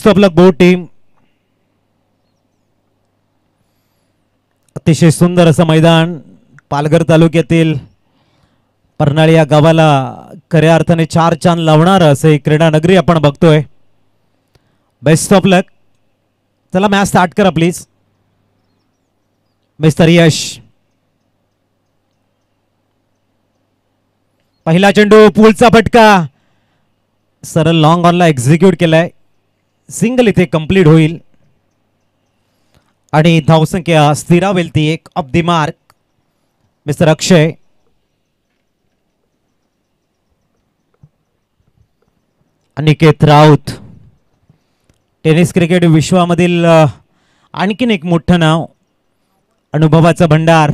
स्टॉपलक board team. अतिशय सुंदर असं मैदान पालघर तालुक्यातील परनाळी या गावाला खऱ्या अर्थाने चार चांद लावणार असे क्रीडा नगरी आपण बघतोय. Best of luck. चला मॅच स्टार्ट करा प्लीज. मिस्टर यश. पहिला चेंडू पूलचा फटका सरळ लॉंग ऑनला एक्झिक्यूट केलाय. सिंगल इथे कंप्लीट होईल आणि धावसंख्या स्थिरावेल ती एक off the mark. Mister Akshay. Aniket Raut. Tennis cricket विश्वामधील आणखीन एक मोठं नाव. अनुभवाचा भंडार.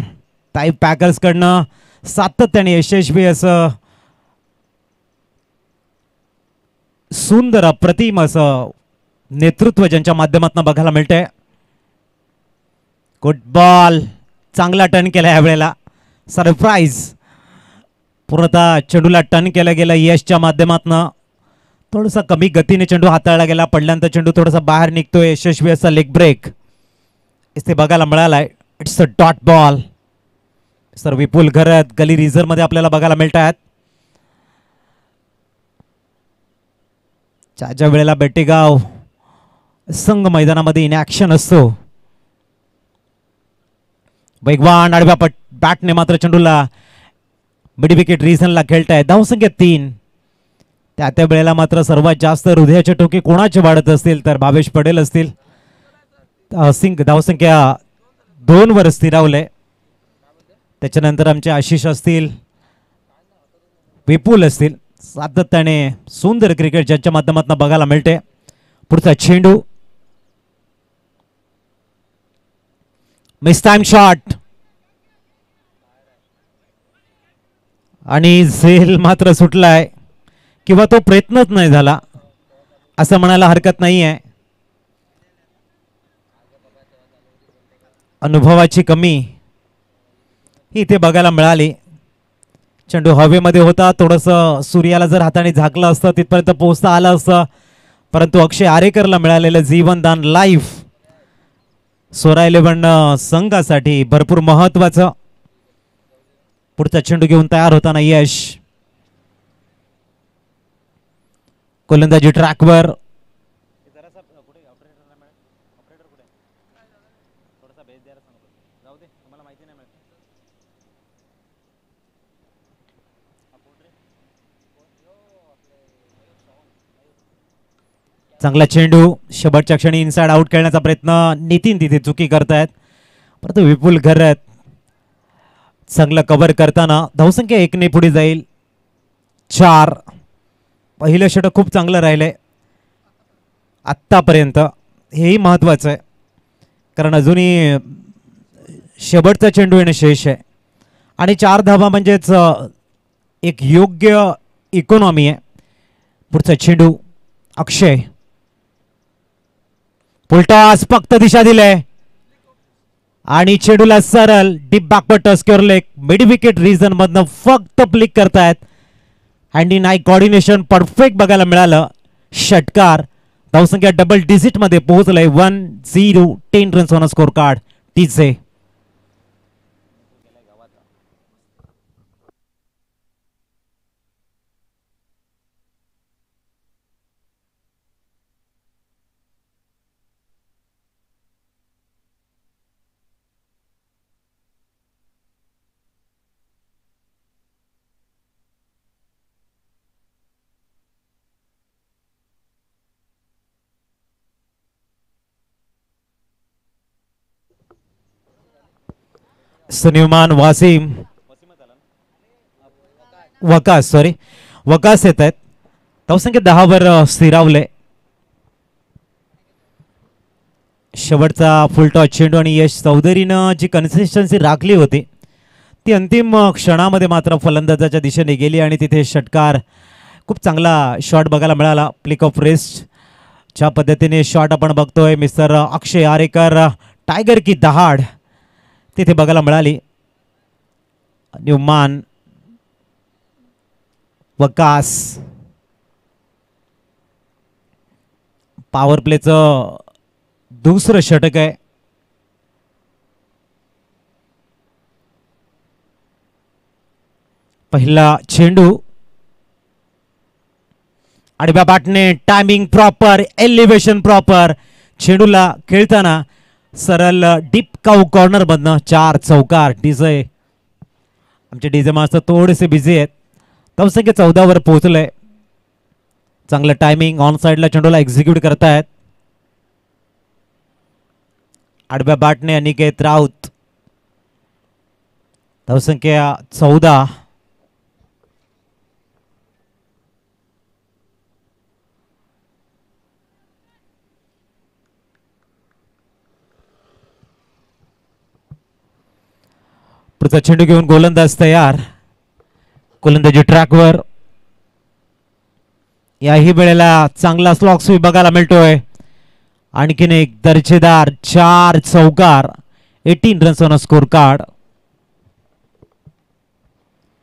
टाईप पॅकर्स कडनं सातत्याने यशस्वी असं सुंदर अप्रतिम असं नेतृत्व ज्यांच्या माध्यमातून बघायला मिळतंय. Good ball. चांगला टर्न केला यावेळेला. सरप्राईज. पूर्णतः चेंडूला टर्न केलं गेलं यशच्या माध्यमातून. थोडासा कमी गतीने चेंडू हाताळला गेला. पडल्यानंतर चेंडू थोडासा बाहेर निघतोय. यशस्वी असा लेग ब्रेक इथे बघायला मिळालाय. It's a dot ball. Sir Vipul Gharat gully reserve मध्ये आपल्याला बघायला मिळतात. ज्या वेळेला बेटेगाव संघ मैदानामध्ये इन ऍक्शन असतो. वेगवान आडव्या बॅटने मात्र चेंडूला मिड विकेट रिझनला खेळताय. धावसंख्या 3. त्या वेळेला मात्र सर्वात जास्त हृदयाचे ठोके कोणाचे वाढत असतील तर भावेश पटेल असतील. धावसंख्या 2 वर स्थिरावले. त्याच्यानंतर आमचे आशिष असतील, विपुल असतील. सातत्याने सुंदर क्रिकेट ज्यांच्या माध्यमातून बघायला मिळते. पुढचा चेंडू मिस टाइम शॉट आणि झेल मात्र सुटलाय किंवा तो प्रयत्नच नाही झाला असं म्हणायला हरकत नाही आहे. अनुभवाची कमी ही इथे बघायला मिळाली. चेंडू हवेमध्ये होता. थोडंसं सूर्याला जर हाताने झाकलं असतं तिथपर्यंत पोहोचता आलं असतं. परंतु अक्षय आरेकरला मिळालेलं जीवनदान लाईव्ह सोरा 11 संघासाठी भरपूर महत्वाचं. पुढचा चेंडू घेऊन तयार होताना यश. गोलंदाजी ट्रॅकवर. चांगला चेंडू. शेवटच्या क्षणी इनसाइड आउट खेळण्याचा प्रयत्न. नितीन तिथे चुकी करतायत. परंतु विपुल घरत चांगलं कव्हर करताना धावसंख्या 1 ने पुढे जाईल. 4. पहिलं षटक खूप चांगलं राहिलंय आत्तापर्यंत. हेही महत्वाचं आहे कारण अजूनही शेवटचा चेंडू येणं शेष आहे आणि 4 धावा म्हणजेच एक योग्य इकॉनॉमी आहे. पुढचा चेंडू अक्षय. फुलटॉस फक्त दिशा दिले आणि चेंडूला सरळ डीप बॅकवर्ड टच केले. मिड विकेट रिजन मधनं फक्त फ्लिक करतायत. हँडी नाईक कॉर्डिनेशन परफेक्ट बघायला मिळालं. षटकार. धावसंख्या डबल डिजिट मध्ये पोहोचलंय. 1-0 10 रन्स ऑन स्कोर कार्ड. टीचे सुनिमान वासिम वकास येत आहेत. धावसंख्या 10 वर स्थिरावले. शेवटचा फुलटॉस चेंडू आणि यश चौधरीनं जी कन्सिस्टन्सी राखली होती ती अंतिम क्षणामध्ये मात्र फलंदाजाच्या दिशेने गेली आणि तिथे षटकार. खूप चांगला शॉट बघायला मिळाला. प्लिक ऑफ रेस्ट ज्या पद्धतीने शॉट आपण बघतोय मिस्टर अक्षय आरेकर टायगर की दहाड तिथे बघायला मिळाली. न्यूमान वकास पॉवर प्लेचं दुसरं षटक आहे. पहिला चेंडू आडव्या बाटने टायमिंग प्रॉपर, एलिव्हेशन प्रॉपर. चेंडूला खेळताना सरळ डीप काऊ कॉर्नर मधनं 4 चौकार. डीजे आमचे डीजे मास्टर थोडेसे बिझी आहेत. धावसंख्या 14 वर पोहोचलंय. चांगलं टायमिंग ऑन साइडला चेंडूला एक्झिक्यूट करतायत. आडव्या बाटने अनिकेत राऊत. धावसंख्या 14. पुढचा चेंडू घेऊन गोलंदाज तयार. गोलंदाजी ट्रॅकवर. याही वेळेला चांगला स्लॉग स्वीप बघायला मिळतोय. आणखीन एक दर्जेदार 4 चौकार. 18 रन्स ऑन स्कोर कार्ड.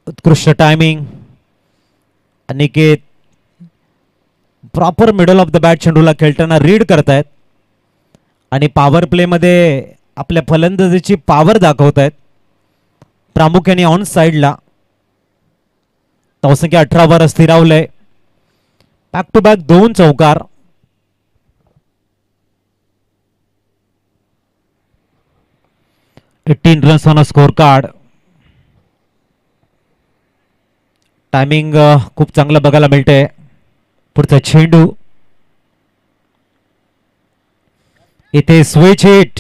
उत्कृष्ट timing. Aniket proper middle of the bat चेंडूला खेळताना रीड करतायत आणि पॉवर प्ले मध्ये आपल्या फलंदाजीची पॉवर दाखवतायत. प्रामुख्याने ऑन साइडला. धावसंख्या 18 वर स्थिरावलंय. बॅक टू बॅक 2 चौकार. Eighteen runs on score card. Timing खूप चांगलं बघायला मिळतंय. पुढचा चेंडू इथे स्विच हिट.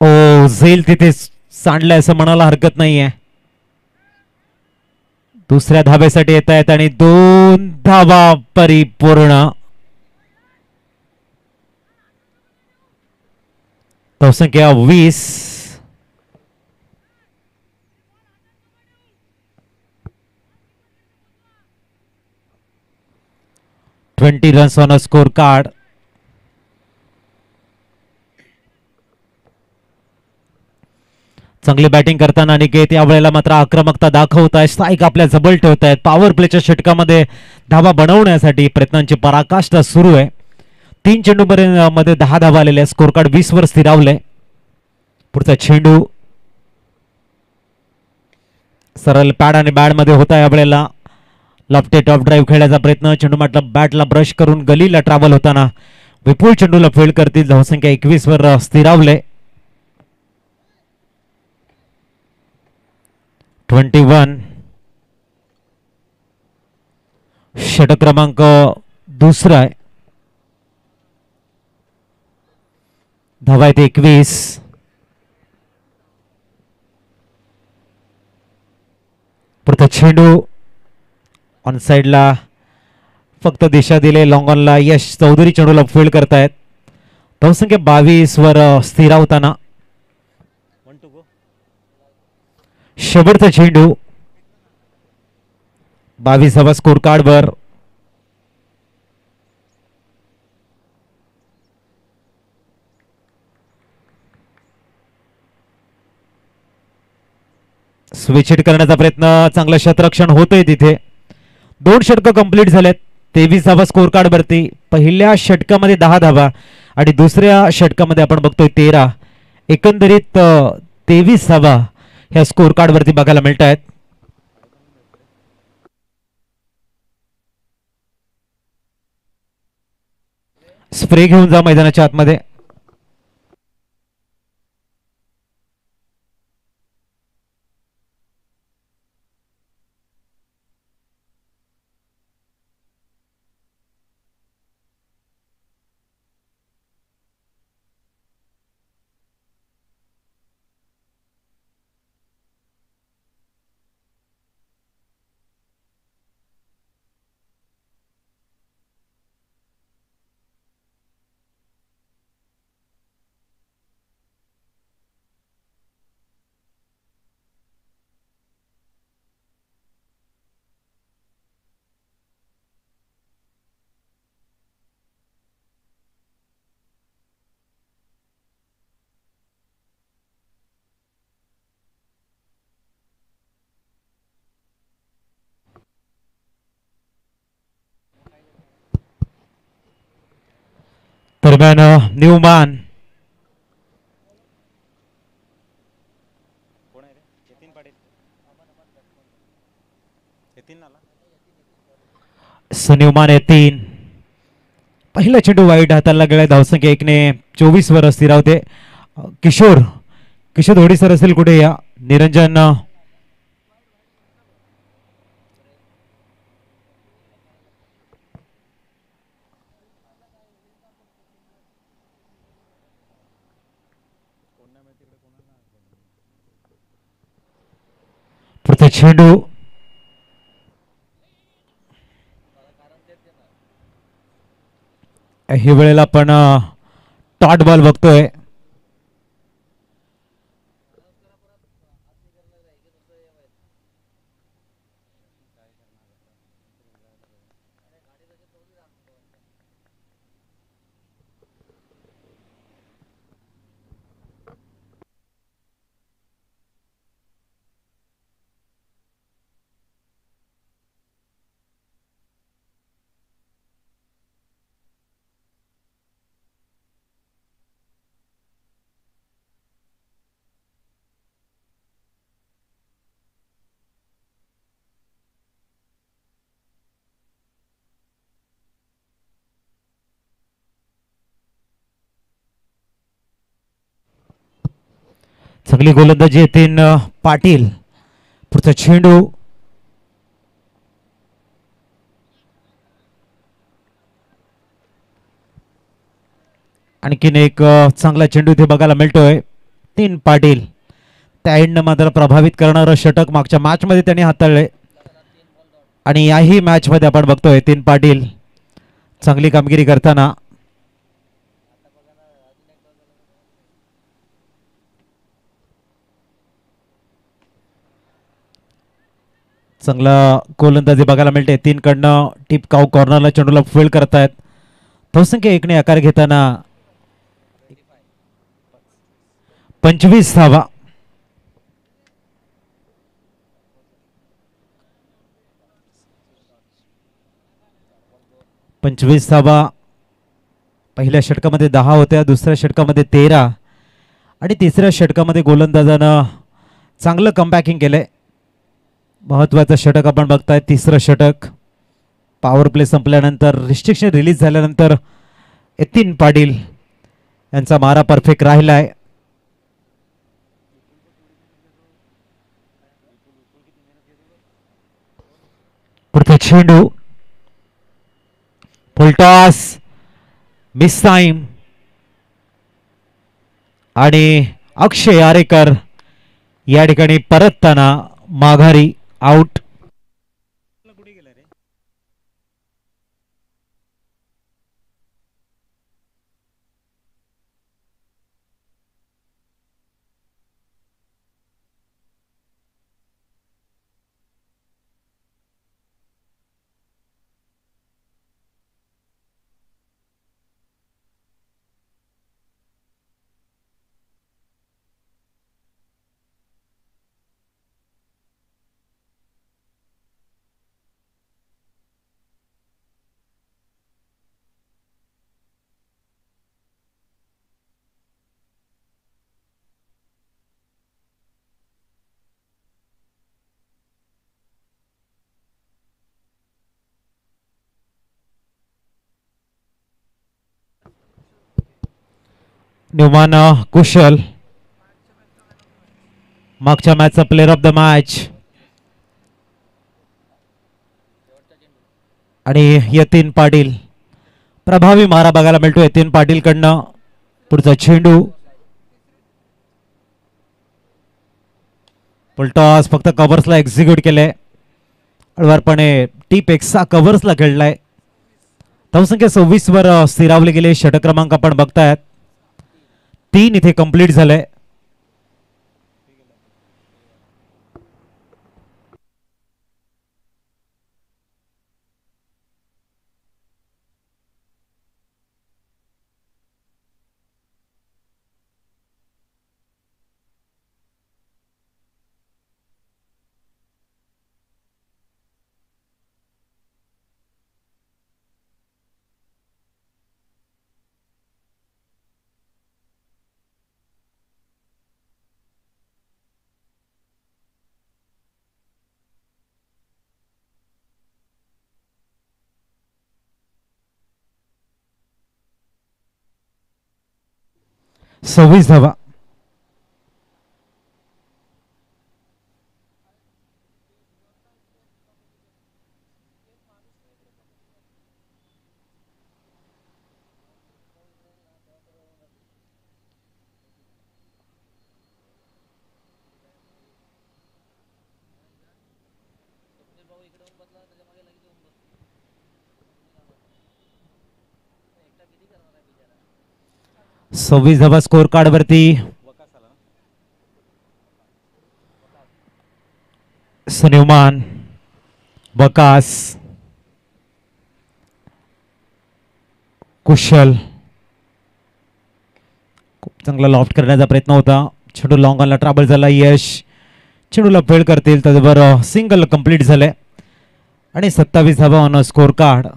ओ झेल तिथे सांडलंय असं म्हणायला हरकत नाहीये. दुसऱ्या धाब्यासाठी येत आहेत आणि 2 धावा परिपूर्ण. धावसंख्या 20. Twenty runs on a score card. चांगली बॅटिंग करताना अनिकेत यावेळेला मात्र आक्रमकता दाखवत आहे. स्ट्राईक आपल्या जबल ठेवत आहेत. पॉवर प्लेच्या षटकामध्ये धावा बनवण्यासाठी प्रयत्नांची पराकाष्ठा सुरू आहे. 3 चेंडू मध्ये 10 धावा आलेल्या. स्कोर कार्ड 20 वर स्थिरावलंय. पुढचा चेंडू सरळ पॅड आणि बॅड मध्ये होता. यावेळेला लॉफ्टे टॉप ड्राईव्ह खेळण्याचा प्रयत्न. चेंडू म्हटलं बॅटला ब्रश करून गलीला ट्रॅव्हल होताना विपुल चेंडूला फील्ड करतील. धावसंख्या 21 वर स्थिरावले. 21. षटक क्रमांक दुसरा आहे. धावा आहेत 21. पुढचा चेंडू ऑन साइडला फक्त दिशा दिले. लॉंग ऑनला यश चौधरी चेंडूला फील्ड करतायत. धावसंख्या 22 वर स्थिरावताना शेवटचा चेंडू 22वा स्कोर कार्ड वर. स्विच हिट करण्याचा प्रयत्न. चांगलं शतरक्षण होतंय तिथे. 2 षटकं कंप्लीट झालेत. 23वा स्कोर कार्ड वरती. पहिल्या षटकामध्ये 10 धावा आणि दुसऱ्या षटकामध्ये आपण बघतोय 13. एकंदरीत 23 धावा ह्या स्कोर कार्ड वरती बघायला मिळत आहेत. स्प्रे घेऊन जा मैदानाच्या आतमध्ये. दरम्यान न्यूमॅन न्यूमॅन येतीन. पहिला चेंडू वाईट हाताला गेला. धावसंख्या 1/24 वर स्थिरावते. किशोर किशोर होडी सर असेल कुठे या. निरंजन पुढचा चेंडू ही वेळेला आपण टॉट बॉल बघतोय. चांगली गोलंदाजी येतील पाटील. पुढचा चेंडू आणखीन एक चांगला चेंडू इथे बघायला मिळतोय. 3 पाटील त्या एंड मात्र प्रभावित करणारं षटक मागच्या मॅच मध्ये त्यांनी हाताळले आणि याही मॅच मध्ये आपण बघतोय 3 पाटील चांगली कामगिरी करताना. चांगला गोलंदाजी बघायला मिळते. 3 कडनं टिप काऊ कॉर्नरला चेंडूला फील्ड करतायत. धावसंख्या 1ने आकार घेताना 25 धावा. पहिल्या षटकामध्ये 10 होत्या. दुसऱ्या षटकामध्ये 13 आणि तिसऱ्या षटकामध्ये गोलंदाजानं चांगलं कमबॅकिंग केलंय. महत्वाचं षटक आपण बघताय. तिसरं षटक पॉवर प्ले संपल्यानंतर रिस्ट्रिक्शन रिलीज झाल्यानंतर यतीन पाटील यांचा मारा परफेक्ट राहिलाय. पुढचा चेंडू फुलटॉस मिस टाइम आणि अक्षय आरेकर या ठिकाणी परतताना माघारी आउट. न्यूमॅन कुशल मागच्या मॅचचा प्लेअर ऑफ द मॅच आणि यतीन पाटील प्रभावी मारा बघायला मिळतो यतीन पाटील कडनं. पुढचा चेंडू फुलटॉस फक्त कव्हर्सला एक्झिक्यूट केले. हळवारपणे टीप एक्सा कव्हर्सला खेळलाय. धावसंख्या 26 वर स्थिरावले गेले. षटक क्रमांक आपण बघतायत 3 इथे कंप्लीट झालंय. 26 धावा. सव्वीस धावा स्कोर कार्ड वरती. सन्युमान, बकास, कुशल खूप चांगला लॉफ्ट करण्याचा प्रयत्न होता. चेंडू लॉंग ऑनला ट्रॅबल झाला. यश चेंडूला फेड करतील त्याचबरोबर सिंगल कंप्लीट झाले आणि 27 धावा ऑन स्कोर कार्ड.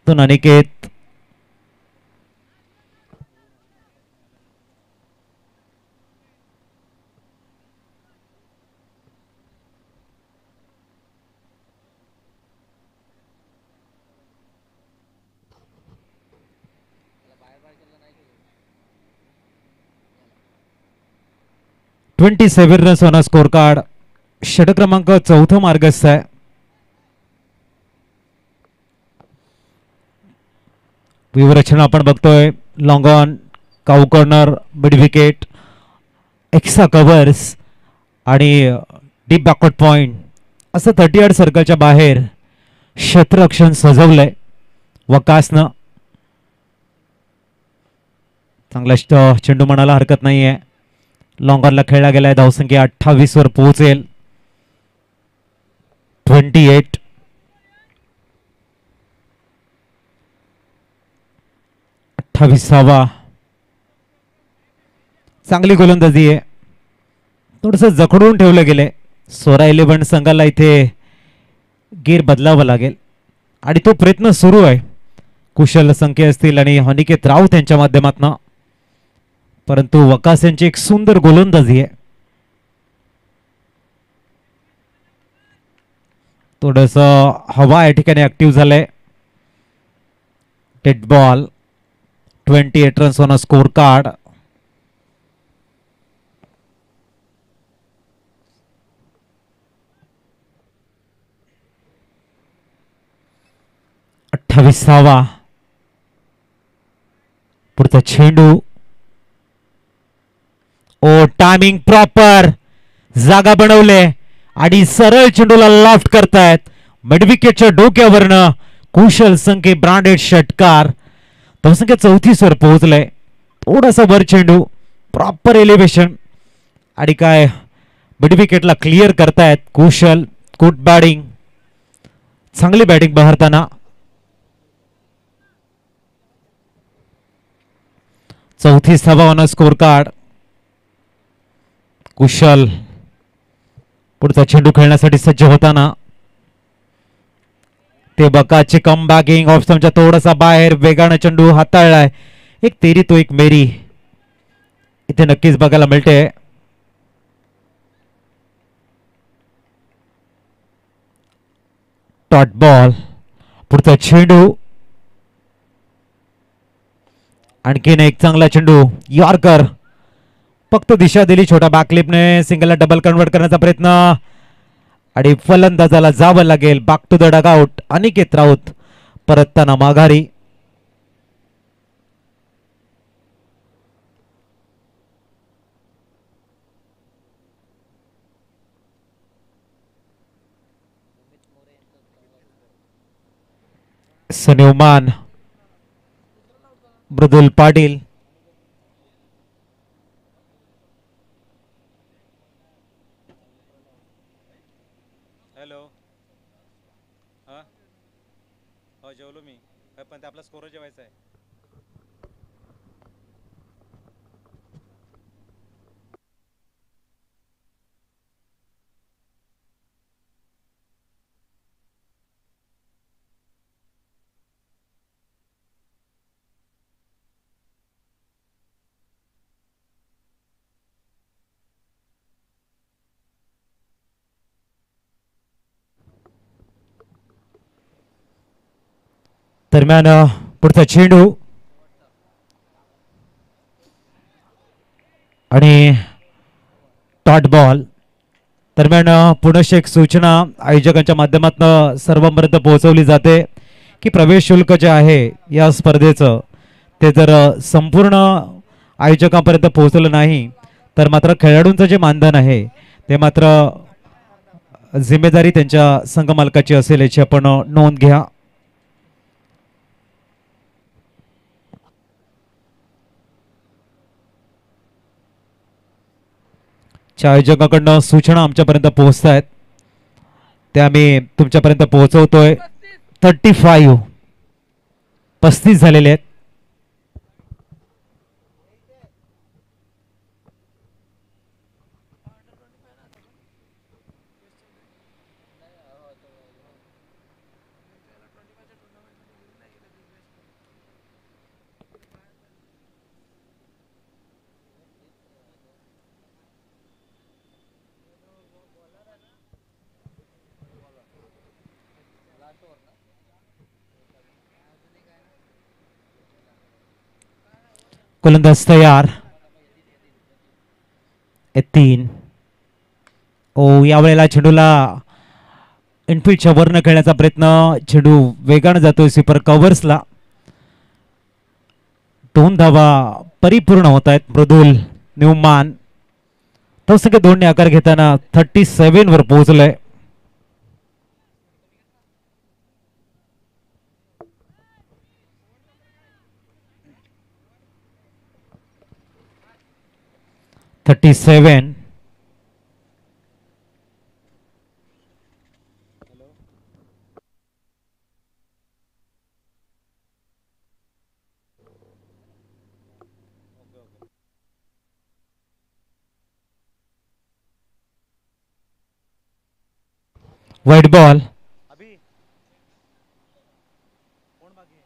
तो Aniket, twenty 27 runs on score card. षटक क्रमांक 4 मार्गस्थ आहे. विवरचना आपण बघतोय. Long on, cow corner, mid wicket, extra covers and deep backward point असं 38 सर्कलच्या बाहेर क्षेत्ररक्षण सजवलंय वकासनं. चांगला चेंडू म्हणायला हरकत नाहीये. लॉंग ऑनला खेळला गेलाय. धावसंख्या 28 वर पोहोचेल. 28. चांगली गोलंदाजी आहे. थोडस जखडून ठेवलं गेले. सोरा 11 संघाला इथे गिर बदलावं लागेल आणि तो प्रयत्न सुरू आहे. कुशल संख्या असतील आणि अनिकेत राऊत यांच्या माध्यमातून, परंतु वकास यांची एक सुंदर गोलंदाजी आहे. थोडस हवा या ठिकाणी ऍक्टिव्ह झालंय. Dead ball. 28 runs on a score card. अठ्ठावीसावा. पुढचा चेंडू. ओ टायमिंग प्रॉपर. जागा बनवले आणि सरळ चेंडूला लॉफ्ट करतायत. मिडविकेटच्या डोक्यावरनं कुशल संख्ये ब्रांडेड षटकार. धावसंख्या 34 वर पोहोचलाय. थोडासा वर चेंडू, प्रॉपर एलिव्हेशन आणि काय मिडविकेटला क्लिअर करतायत कुशल. गुड बॅटिंग, चांगली बॅटिंग बहरताना. 34 धावा ऑन स्कोर कार्ड. कुशल पुढचा चेंडू खेळण्यासाठी सज्ज होताना ते बकाचे कम बॅकिंग ऑप्शनच्या थोडासा बाहेर वेगाने चेंडू हाताळलाय. एक तेरी तो एक मेरी इथे नक्कीच बघायला मिळते. Dot ball. पुढचा चेंडू. आणखीन एक चांगला चेंडू. यॉर्कर. फक्त दिशा दिली छोटा बॅकलिपने. सिंगलला डबल कन्वर्ट करण्याचा प्रयत्न आणि फलंदाजाला जावं लागेल. Back to the dugout. Aniket Raut परतताना माघारी. सन्युमान, मृदुल पाटील, हॅलो. हां हो जेवलो मी, पण ते आपला स्कोर जेवायचा आहे. दरम्यान पुढचा चेंडू. आणि डॉट बॉल. दरम्यान पुनश्च एक सूचना आयोजकांच्या माध्यमातून सर्वांपर्यंत पोहोचवली जाते की प्रवेश शुल्क जे आहे या स्पर्धेचं ते जर संपूर्ण आयोजकांपर्यंत पोहोचलं नाही तर मात्र खेळाडूंचं जे मानधन आहे ते मात्र जिम्मेदारी त्यांच्या संघ मालकाची असेल याची आपण नोंद घ्या. आयोजकांकडनं सूचना आमच्यापर्यंत पोहोचत आहेत त्या आम्ही तुमच्यापर्यंत पोहोचवतोय. 35 झालेले आहेत. गोलंदाज तयार. 3. यावेळेला चेंडूला इनफिल्डच्या वरनं खेळण्याचा प्रयत्न. चेंडू वेगानं जातोय स्वीपर कव्हर्सला. 2 धावा परिपूर्ण होत आहेत. मृदुल न्यूमान तो सगळे 2 ने आकार घेताना 37 वर पोहोचलोय. वाईट बॉल. अभी कोण बाकी आहे?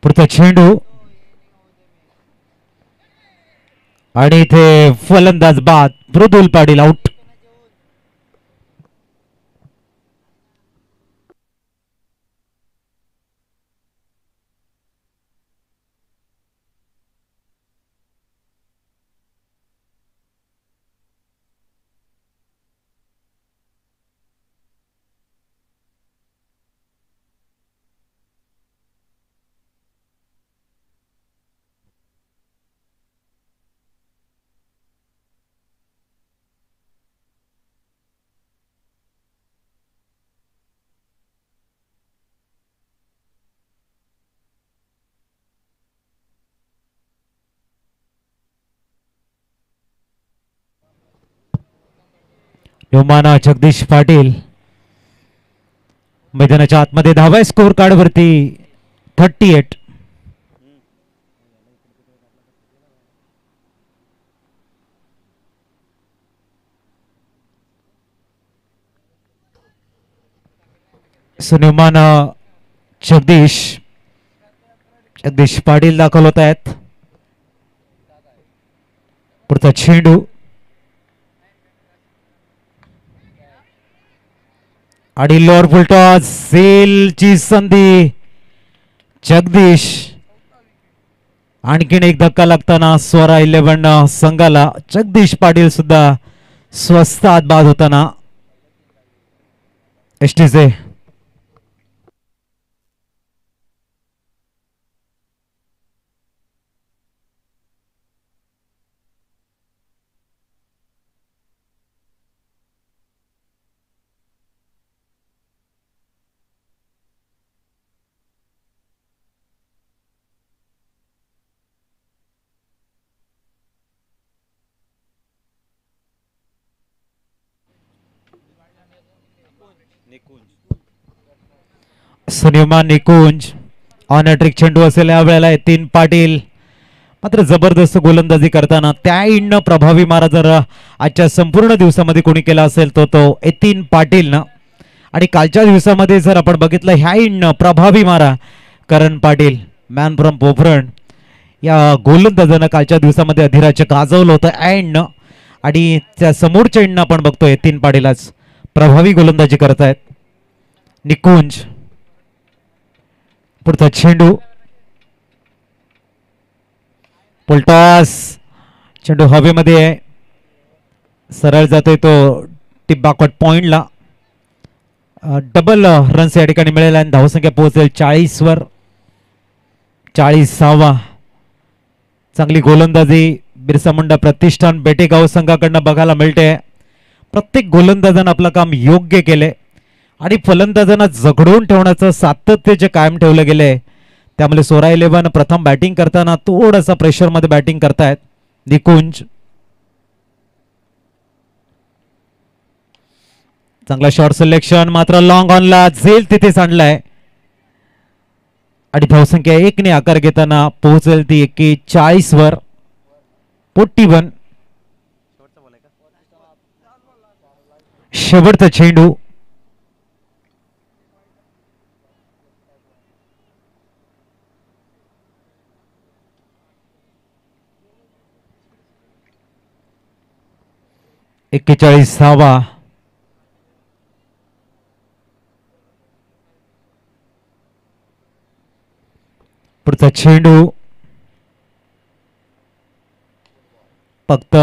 पुढचा चेंडू आणि इथे फलंदाज बाद. मृदुल पाटील आउट. योमाना जगदीश पाटील मैदानाच्या आतमध्ये धावा स्कोर कार्ड वरती 38. सुनिमाना जगदीश पाटील दाखल होत आहेत. पुढचा चेंडू आणि लोअर फुलटॉस सेलची संधी. जगदीश आणखीन एक धक्का लागताना स्वरा 11 संघाला. जगदीश पाटील सुद्धा स्वस्तात बाद होताना. एसटीचे सुनिमा निकुंज ऑन ट्रिक चेंडू असेल यावेळेला. 3 पाटील मात्र जबरदस्त गोलंदाजी करताना त्या इंडनं प्रभावी मारा जर आजच्या संपूर्ण दिवसामध्ये कोणी केला असेल तो 3 पाटील ना. आणि कालच्या दिवसामध्ये जर आपण बघितलं ह्या इंडनं प्रभावी मारा करण पाटील मॅन फ्रॉम पोफरण या गोलंदाजानं कालच्या दिवसामध्ये अधिराज्य गाजवलं होतं इंडनं. आणि त्या समोरच्या इंडनं आपण बघतोय 3 पाटीलाच प्रभावी गोलंदाजी करत आहेत. निकुंज पुढचा चेंडू, पुलटॉस, चेंडू हवेमध्ये आहे, सरळ जातोय तो टिप बॅकवर्ड पॉइंटला. डबल रन्स या ठिकाणी मिळेल आणि धावसंख्या पोहोचेल 40 वर. 40वा. चांगली गोलंदाजी बिरसा मुंडा प्रतिष्ठान बेटेगाव संघाकडनं बघायला मिळते. प्रत्येक गोलंदाजानं आपलं काम योग्य केले आणि फलंदाजांना जगडून ठेवण्याचं सातत्य जे कायम ठेवलं गेले, त्यामुळे सोरा 11 प्रथम बॅटिंग करताना थोडंसं प्रेशरमध्ये बॅटिंग करतायत. निकुंज चांगला शॉर्ट सिलेक्शन, मात्र लॉंग ऑनला झेल तिथेच आणलाय आणि धावसंख्या 1 ने आकार घेताना पोहोचेल ती 41 वर. 41. शेवटचा चेंडू, एक्केचाळीसावा. पुढचा चेंडू फक्त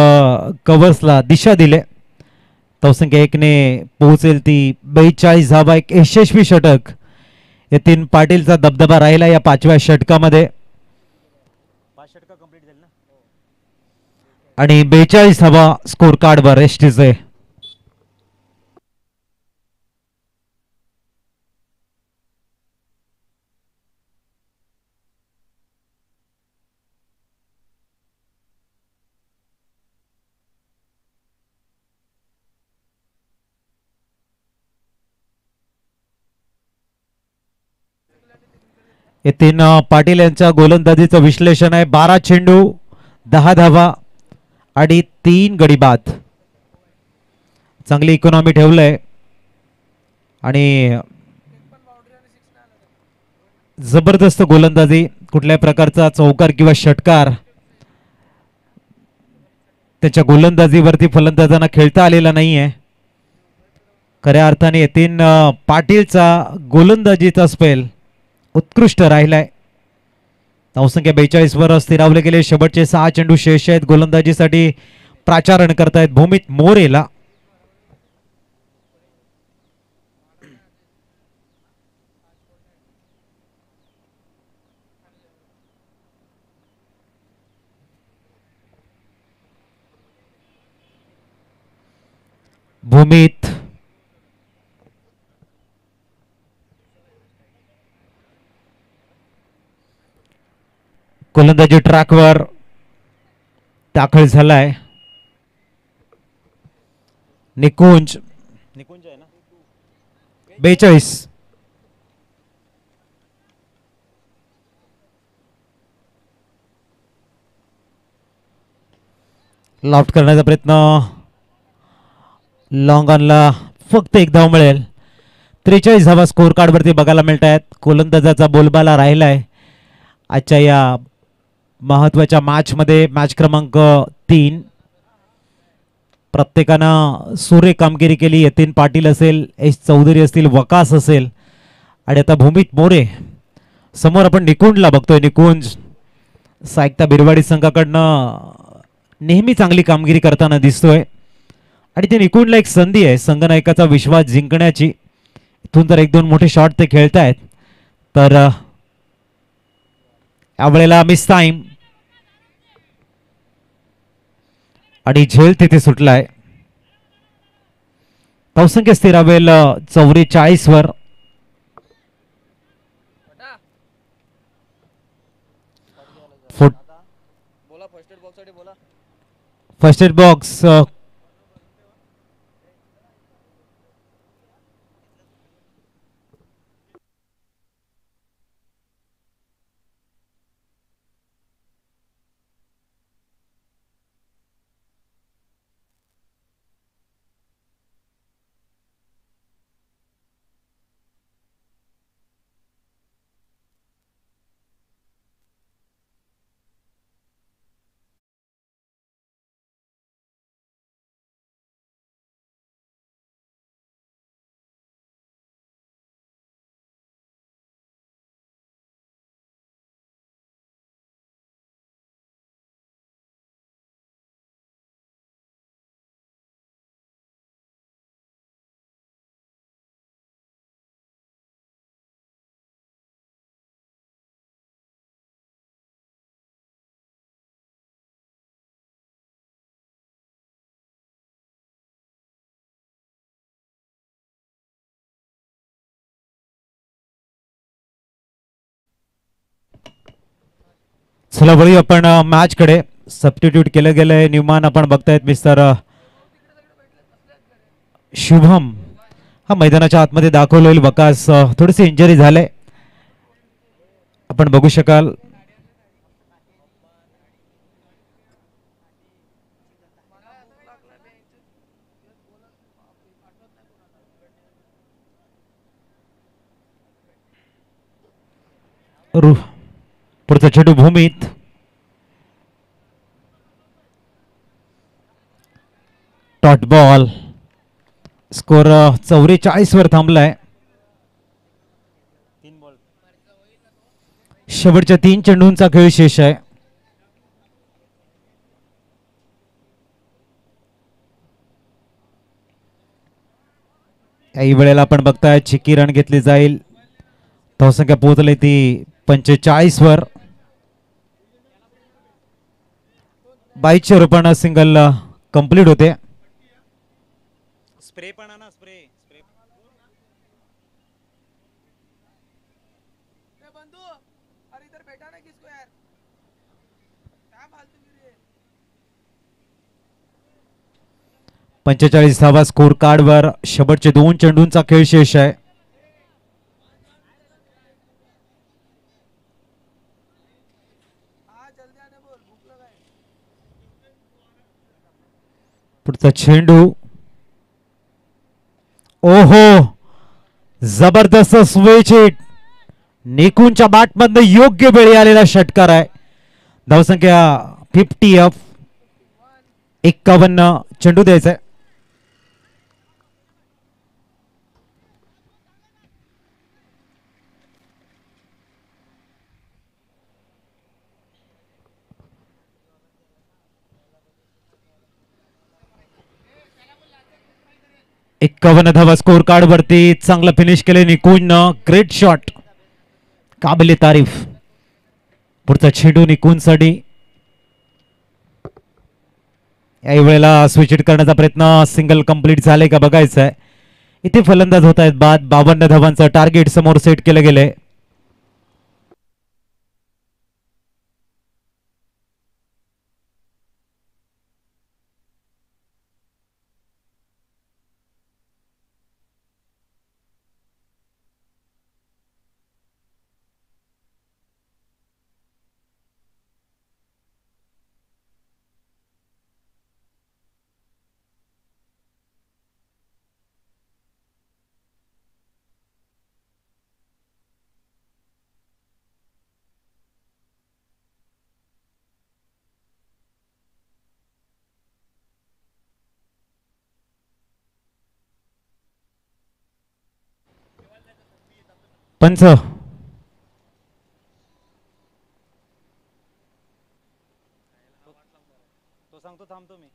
कव्हर्सला दिशा दिले. धावसंख्या 1 ने पोहोचेल ती 42 धावा. एक यशस्वी षटक यतीन पाटीलचा दबदबा राहिला या 5व्या षटकामध्ये 5 षटकं कंप्लीट झाली ना. आणि 42 धावा स्कोर कार्डवर एसटीचे. यतीन पाटील यांच्या गोलंदाजीचं विश्लेषण आहे. 12 चेंडू 10 धावा आणि 3 गडी बाद. चांगली इकॉनॉमी ठेवलंय आणि जबरदस्त गोलंदाजी. कुठल्याही प्रकारचा चौकार किंवा षटकार त्याच्या गोलंदाजीवरती फलंदाजांना खेळता आलेला नाहीये. खऱ्या अर्थाने यतीन पाटीलचा गोलंदाजीचा स्पेल उत्कृष्ट राहिलाय. धावसंख्या 42 वर स्थिरावले गेले. शेवटचे 6 चेंडू शेष आहेत. गोलंदाजीसाठी प्राचारण करतायत भूमित मोरेला. भूमित गोलंदाजी ट्रॅकवर दाखल झालाय. निकुंज आहे ना. 42. लॉफ्ट करण्याचा प्रयत्न, लॉंग ऑनला फक्त 1 धाव मिळेल. 43 धावा स्कोर कार्डवरती बघायला मिळत आहेत. गोलंदाजाचा बोलबाला राहिलाय आजच्या या महत्वाच्या मॅचमध्ये. मॅच क्रमांक 3. प्रत्येकानं सुरेख कामगिरी केली. यतीन पाटील असेल, एस चौधरी असतील, वकास असेल आणि आता भूमित मोरे. समोर आपण निकुंजला बघतोय. निकुंज सायकता बिरवाडी संघाकडनं नेहमी चांगली कामगिरी करताना दिसतोय आणि ते निकुंजला एक संधी आहे संघनायकाचा विश्वास जिंकण्याची. इथून तर 1-2 मोठे शॉट ते खेळतायत, तर यावेळेला मिस टाइम आणि झेल तिथे सुटलाय. धावसंख्या स्थिरावेल 44 वर. फर्स्ट एड बॉक्स चला वळूया आपण मॅच कडे. सबस्टिट्यूट केलं गेलंय न्यूमॅन आपण बघतायत मिस्टर शुभम हा मैदानाच्या आतमध्ये दाखवलं होईल बकास थोडीशी इंजरी झाले आपण बघू शकाल. पुढचा चेंडू भूमीत. Dot ball. स्कोर 44 वर थांबलाय. 3 बॉल. शेवटच्या 3 चेंडूंचा खेळ शेष आहे. काही वेळेला आपण बघताय चिकी रन घेतली जाईल. धावसंख्या पोहोचली ती 45 वर. 22 रुपयानं सिंगल कंप्लीट होते. स्प्रे पण आणा स्प्रे स्प्रे. बंधू अरे इधर बैठा ना किसको यार क्या फालतू गिरी है. 45 धावा स्कोर कार्डवर शेवटचे 2 चेंडूंचा खेळ शेष आहे. हाँ जल्दी आने बोल भूख लगा है. पुढचा चेंडू. ओहो जबरदस्त स्विच हिट. निकूनच्या बॅटमधनं योग्य वेळी आलेला षटकार आहे. धावसंख्या 50 51 चेंडू द्यायचा आहे. एकावन्न धावा स्कोर कार्ड वरती चांगलं फिनिश केले निकून. ग्रेट शॉट काबिले तारीफ. पुढचा चेंडू निकून साठी. याही वेळेला स्विच हिट करण्याचा प्रयत्न सिंगल कंप्लीट झाले का बघायचं आहे. इथे फलंदाज होत आहेत बाद. 52 धावांचं टार्गेट समोर सेट केलं गेलंय. पंच तो सांगतो थांबतो मी.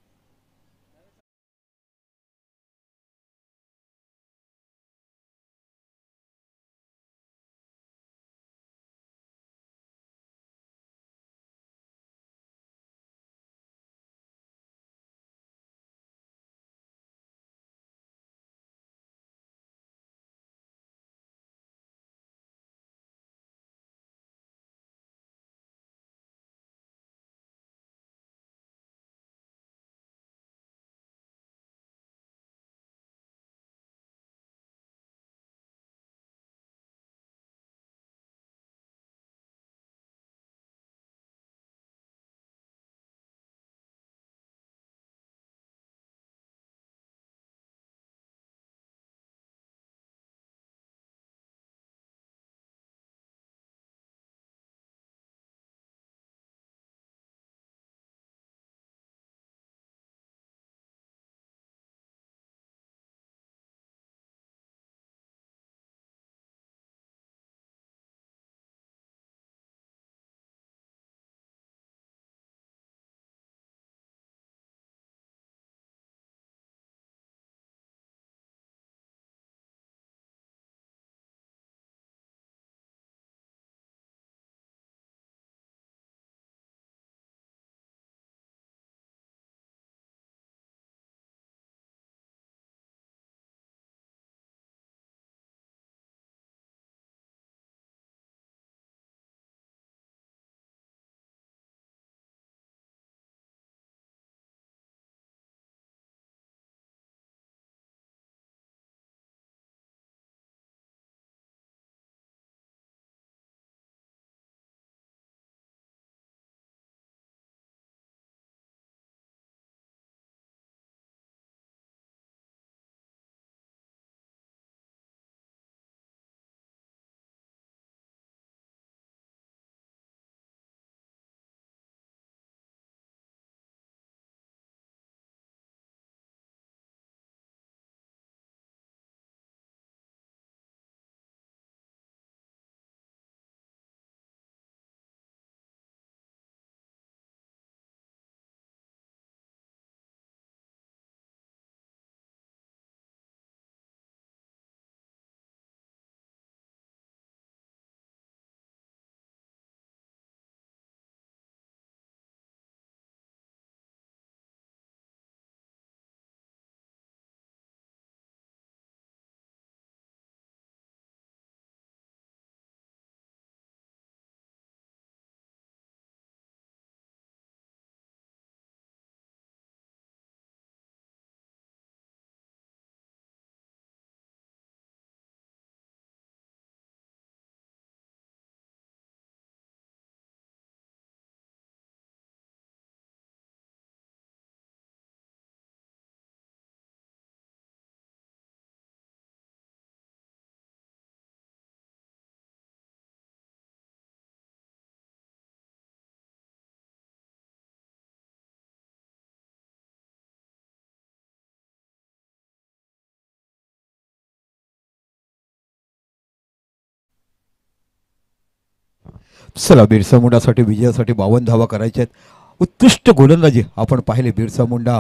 चला, बिरसा मुंडासाठी विजयासाठी 52 धावा करायच्या आहेत. उत्कृष्ट गोलंदाजी आपण पाहिले बिरसा मुंडा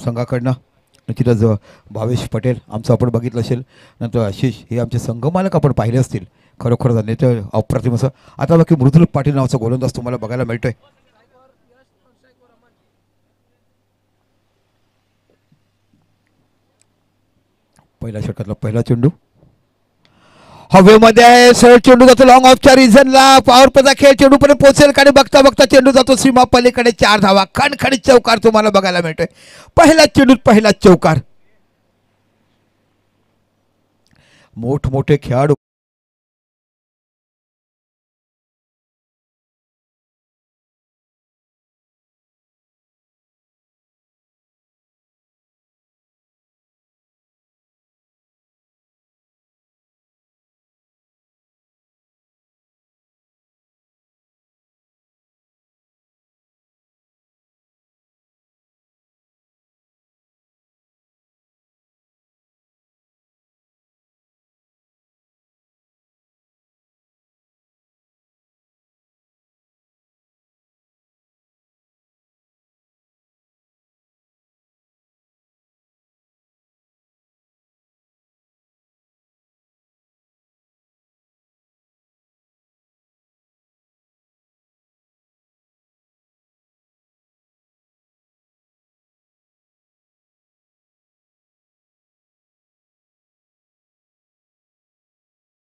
संघाकडनं. निश्चितच भावेश पटेल आमचं आपण बघितलं असेल, नंतर आशिष हे आमचे संघमालक आपण पाहिले असतील. खरोखर नेते अप्रतिम असं. आता बाकी मृदुल पाटील नावाचा गोलंदाज तुम्हाला बघायला मिळतोय. पहिल्या षटकातला पहिला चेंडू हवेमध्ये आहे, सरळ चेंडू जातो लॉंग ऑफच्या रिझनला. पॉवर प्लेचा खेळ चेंडू पर्यंत पोहोचेल आणि बघता बघता चेंडू जातो सीमा पलीकडे. 4 धावा, खणखणीत चौकार तुम्हाला बघायला मिळतोय. पहिल्या चेंडूत पहिला चौकार. मोठमोठे खेळाडू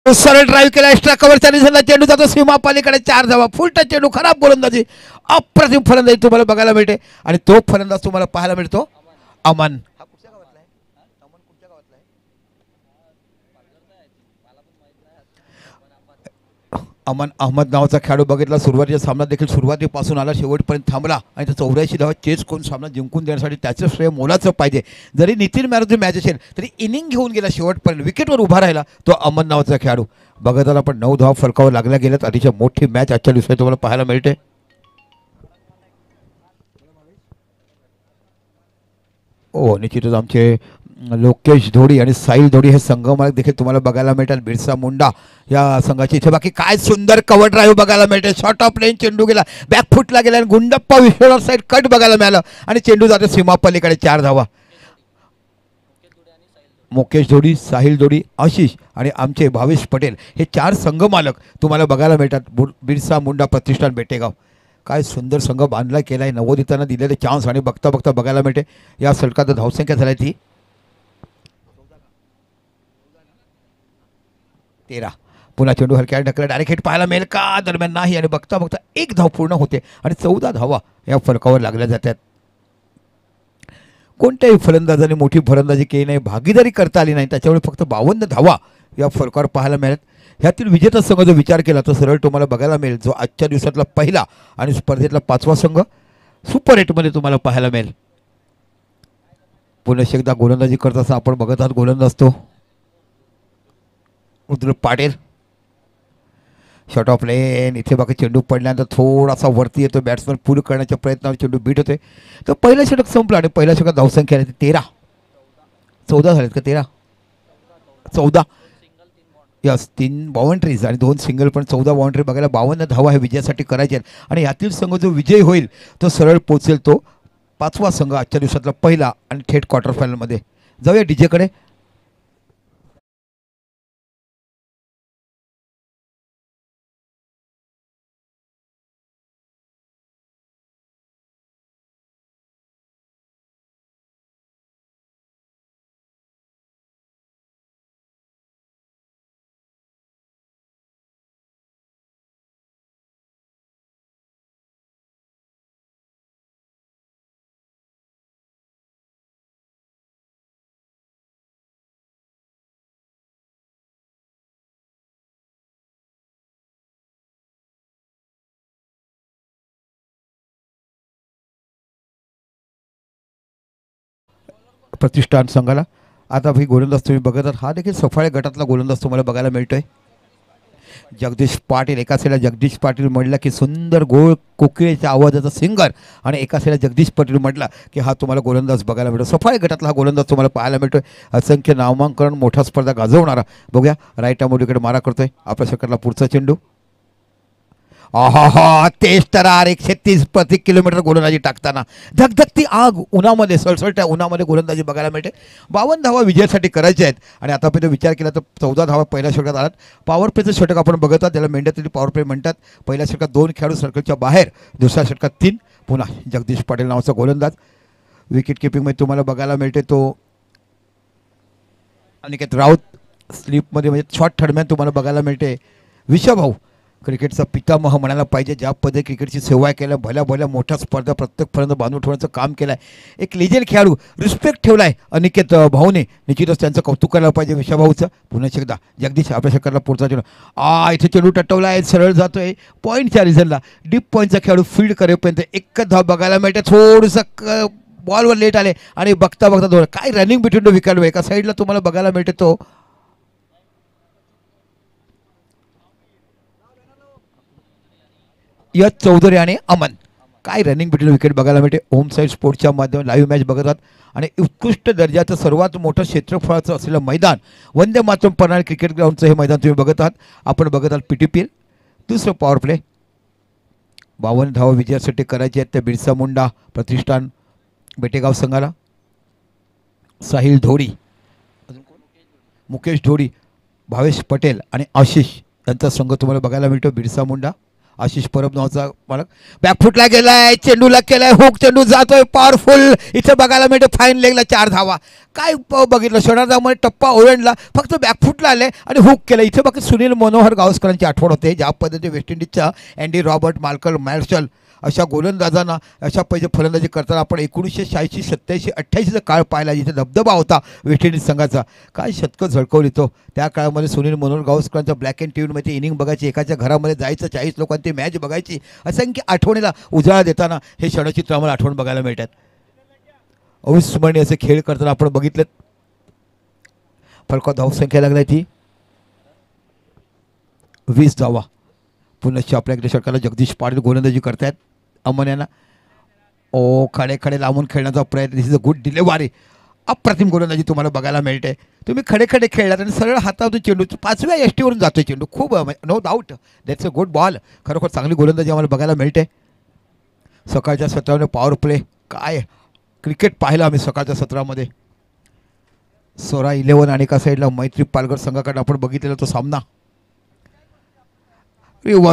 सरळ ड्राईव्ह केला, एक्स्ट्रा कव्हरच्या रिझनला चेंडू जातो सीमा पलीकडे. 4 धावा, फुलटा चेंडू, खराब गोलंदाजी, अप्रतिम फलंदाजी तुम्हाला बघायला मिळते. आणि तो फलंदाज तुम्हाला पाहायला मिळतो अमन. अमन अहमद नावाचा खेळाडू बघितला. सुरुवातीचा सामना देखील सुरुवातीपासून आला, शेवटपर्यंत थांबला आणि त्या 84 धावा चेस करून सामना जिंकून देण्यासाठी त्याचं श्रेय मोलाचं पाहिजे. जरी नितीन मॅरेथॉन मॅच असेल तरी इनिंग घेऊन गेला शेवटपर्यंत, विकेटवर उभा राहिला तो अमन नावाचा खेळाडू. बघत आला पण 9 धावा फलकावर लागल्या गेल्यात. अतिशय मोठी मॅच आजच्या दिवसात तुम्हाला पाहायला मिळते. निश्चितच आमचे लोकेश धोडी आणि साहिल धोडी हे संघमालक देखील तुम्हाला बघायला मिळतात बिरसा मुंडा या संघाची. इथे बाकी काय सुंदर कव्हर ड्राईव्ह बघायला मिळते. शॉर्ट ऑफ लेन चेंडू गेला, बॅकफुटला गेला आणि गुंडप्पा विश्वनाथ साईड कट बघायला मिळालं आणि चेंडू जातो सीमा पलीकडे. 4 धावा. मुकेश धोडी, साहिल धोडी, आशिष आणि आमचे भावेश पटेल हे 4 संघमालक तुम्हाला बघायला मिळतात बिरसा मुंडा प्रतिष्ठान बेटेगाव. काय सुंदर संघ बांधला केला आहे. नवोदितांना दिलेले चान्स आणि बघता बघता बघायला मिळते. या षटकात धावसंख्या झाली ती 13. पुन्हा चेंडू हलक्या ढकला, डायरेक्ट हिट पाहायला मिळेल का, दरम्यान नाही. आणि बघता बघता 1 धाव पूर्ण होते आणि 14 धावा या फलकावर लागल्या जातात. कोणत्याही फलंदाजाने मोठी फलंदाजी केली नाही, भागीदारी करता आली नाही, त्याच्यामुळे फक्त 52 धावा या फलकावर पाहायला मिळत. ह्यातील विजेता संघ जर विचार केला तर सरळ तुम्हाला बघायला मिळेल जो आजच्या दिवसातला पहिला आणि स्पर्धेतला 5वा संघ सुपर 8मध्ये तुम्हाला पाहायला मिळेल. पुन्हा एकदा गोलंदाजी करत असताना आपण बघत आहात गोलंदाज तो मृदुल पाटील. शॉर्ट ऑफ लेन, इथे बाकी चेंडू पडल्यानंतर थोडासा वरती येतो, बॅट्समन पूल करण्याच्या प्रयत्नावर चेंडू बीट होते. तर पहिलं षटक संपलं आणि पहिल्या षटकात धावसंख्या आली 13. 14 झालेत का 13? 14. यस, 3 बाउंड्रीज आणि 2 सिंगल, पण 14 बाउंड्री बघायला 52 धावा हे विजयासाठी करायचे आहेत. आणि यातील संघ जो विजय होईल तो सरळ पोचेल तो 5वा संघ आजच्या दिवसातला पहिला आणि थेट क्वार्टर फायनलमध्ये. जाऊया डीजेकडे. प्रतिष्ठान संघाला आता ही गोलंदाज तुम्ही बघत आहात, हा देखील सफाळे गटातला गोलंदाज तुम्हाला बघायला मिळतोय. जगदीश पाटील, एका साईडला जगदीश पाटील म्हटलं की सुंदर गोळ कोकिळेच्या आवाजाचा सिंगर, आणि एका साईडला जगदीश पाटील म्हटला की हा तुम्हाला गोलंदाज बघायला मिळतो. सफाळे गटातला हा गोलंदाज तुम्हाला पाहायला मिळतोय. असंख्य नामांकन, मोठा स्पर्धा गाजवणारा. बघूया राईट आमोडीकडे मारा करतोय. आपल्या षटकातला पुढचा चेंडू आहा तेच तर 130 प्रति किलोमीटर गोलंदाजी टाकताना धगधगती आग उन्हामध्ये सळसळत्या उन्हामध्ये गोलंदाजी बघायला मिळते. 52 धावा विजयासाठी करायच्या आहेत आणि आतापर्यंत विचार केला तर 14 धावा पहिल्या षटकात आलात. पॉवर प्लेचं षटक आपण बघत आहात, त्याला मेंढ्यातील पॉवर प्ले म्हणतात. पहिल्या षटकात 2 खेळाडू सर्कलच्या बाहेर, दुसऱ्या षटकात 3. पुन्हा जगदीश पाटील नावाचा गोलंदाज. विकेट किपिंगमध्ये तुम्हाला बघायला मिळते तो अनिकेत राऊत. स्लिपमध्ये म्हणजे शॉर्ट थर्डमॅन तुम्हाला बघायला मिळते विशाभाऊ, क्रिकेटचा पितामह म्हणायला पाहिजे. ज्या पद्धती क्रिकेटची सेवा केल्या, भल्या भल्या मोठ्या स्पर्धा प्रत्येक पर्यंत बांधून ठेवण्याचं काम केलं आहे. एक लिजेंड खेळाडू, रिस्पेक्ट ठेवला आहे अनिकेत भाऊने. निश्चितच त्यांचं कौतुक करायला पाहिजे विशाभाऊचं. पुन्हा एकदा जगदीश आपल्या षटकाला पुढचा चेंडू इथे चेंडू टटवला आहे, सरळ जातोय पॉईंटच्या रिझनला. डीप पॉईंटचा खेळाडू फील्ड करेपर्यंत एकच धाव बघायला मिळते. थोडंसं बॉलवर लेट आले आणि बघता बघता दोन काय रनिंग बिटवीन द विकेट. एका साईडला तुम्हाला बघायला मिळते तो यश चौधरी आणि अमन. काय रनिंग बिटवीन विकेट बघायला मिळते. होम साईड स्पोर्ट्सच्या माध्यमातून लाईव्ह मॅच बघत आहात आणि उत्कृष्ट दर्जाचं सर्वात मोठं क्षेत्रफळाचं असलेलं मैदान वंदे मातरम प्रणाली क्रिकेट ग्राउंडचं हे मैदान तुम्ही बघत आहात. आपण बघत आहात PTPL. दुसरं पॉवर प्ले. 52 धावा विजयासाठी करायचे आहेत त्या बिरसा मुंडा प्रतिष्ठान बेटेगाव संघाला. साहिल ढोडी, मुकेश ढोडी, भावेश पटेल आणि आशिष यांचा संघ तुम्हाला बघायला मिळतो. बिरसा मुंडा, आशिष परब नावाचा मालक. बॅकफुटला गेलाय, चेंडूला केलाय हुक, चेंडू जातोय पॉवरफुल. इथे बघायला मिळतो फाईन लेगला 4 धावा. काय बघितलं षटकामध्ये टप्पा ओलांडला, फक्त बॅकफुटला आले आणि हुक केलं. इथे बाकी सुनील मनोहर गावस्करांची आठवण होते. ज्या पद्धतीने वेस्ट इंडिजच्या अँडी रॉबर्ट, मार्कल मार्शल अशा गोलंदाजांना अशा पहिले फलंदाजी करताना आपण 1986, 87, 88चा काळ पाहिला, जिथे धबधबा होता वेस्ट इंडिज संघाचा. काय शतकं झळकवली तो. त्या काळामध्ये सुनील मनोहर गावस्करांच्या ब्लॅक अँड टीव्हीमध्ये इनिंग बघायची, एकाच्या घरामध्ये जायचं, 40 लोकांची मॅच बघायची. असंख्य आठवणीला उजाळा देताना हे क्षणचित्र आम्हाला आठवण बघायला मिळतात. अविस्मरणीय असे खेळ करताना आपण बघितलेत. फलका धावसंख्या लागली ती 20 धावा. पुन्हा आपल्याकडे षटकाला जगदीश पाटील गोलंदाजी करतायत. अमन यांना खडे खडे लावून खेळण्याचा प्रयत्न. दिस इज अ गुड डिलेवरी. अप्रतिम गोलंदाजी तुम्हाला बघायला मिळते. तुम्ही खडे खडे खेळलात आणि सरळ हातातून चेंडू 5व्या एसटीवरून जातोय चेंडू. खूप no doubt that's a good ball. खरोखर चांगली गोलंदाजी आम्हाला बघायला मिळते. सकाळच्या सत्रामध्ये पॉवर प्ले. काय क्रिकेट पाहिलं आम्ही सकाळच्या सत्रामध्ये. सोरा 11 आणि एका साईडला मैत्री पालघर संघाकडे आपण बघितलेला तो सामना.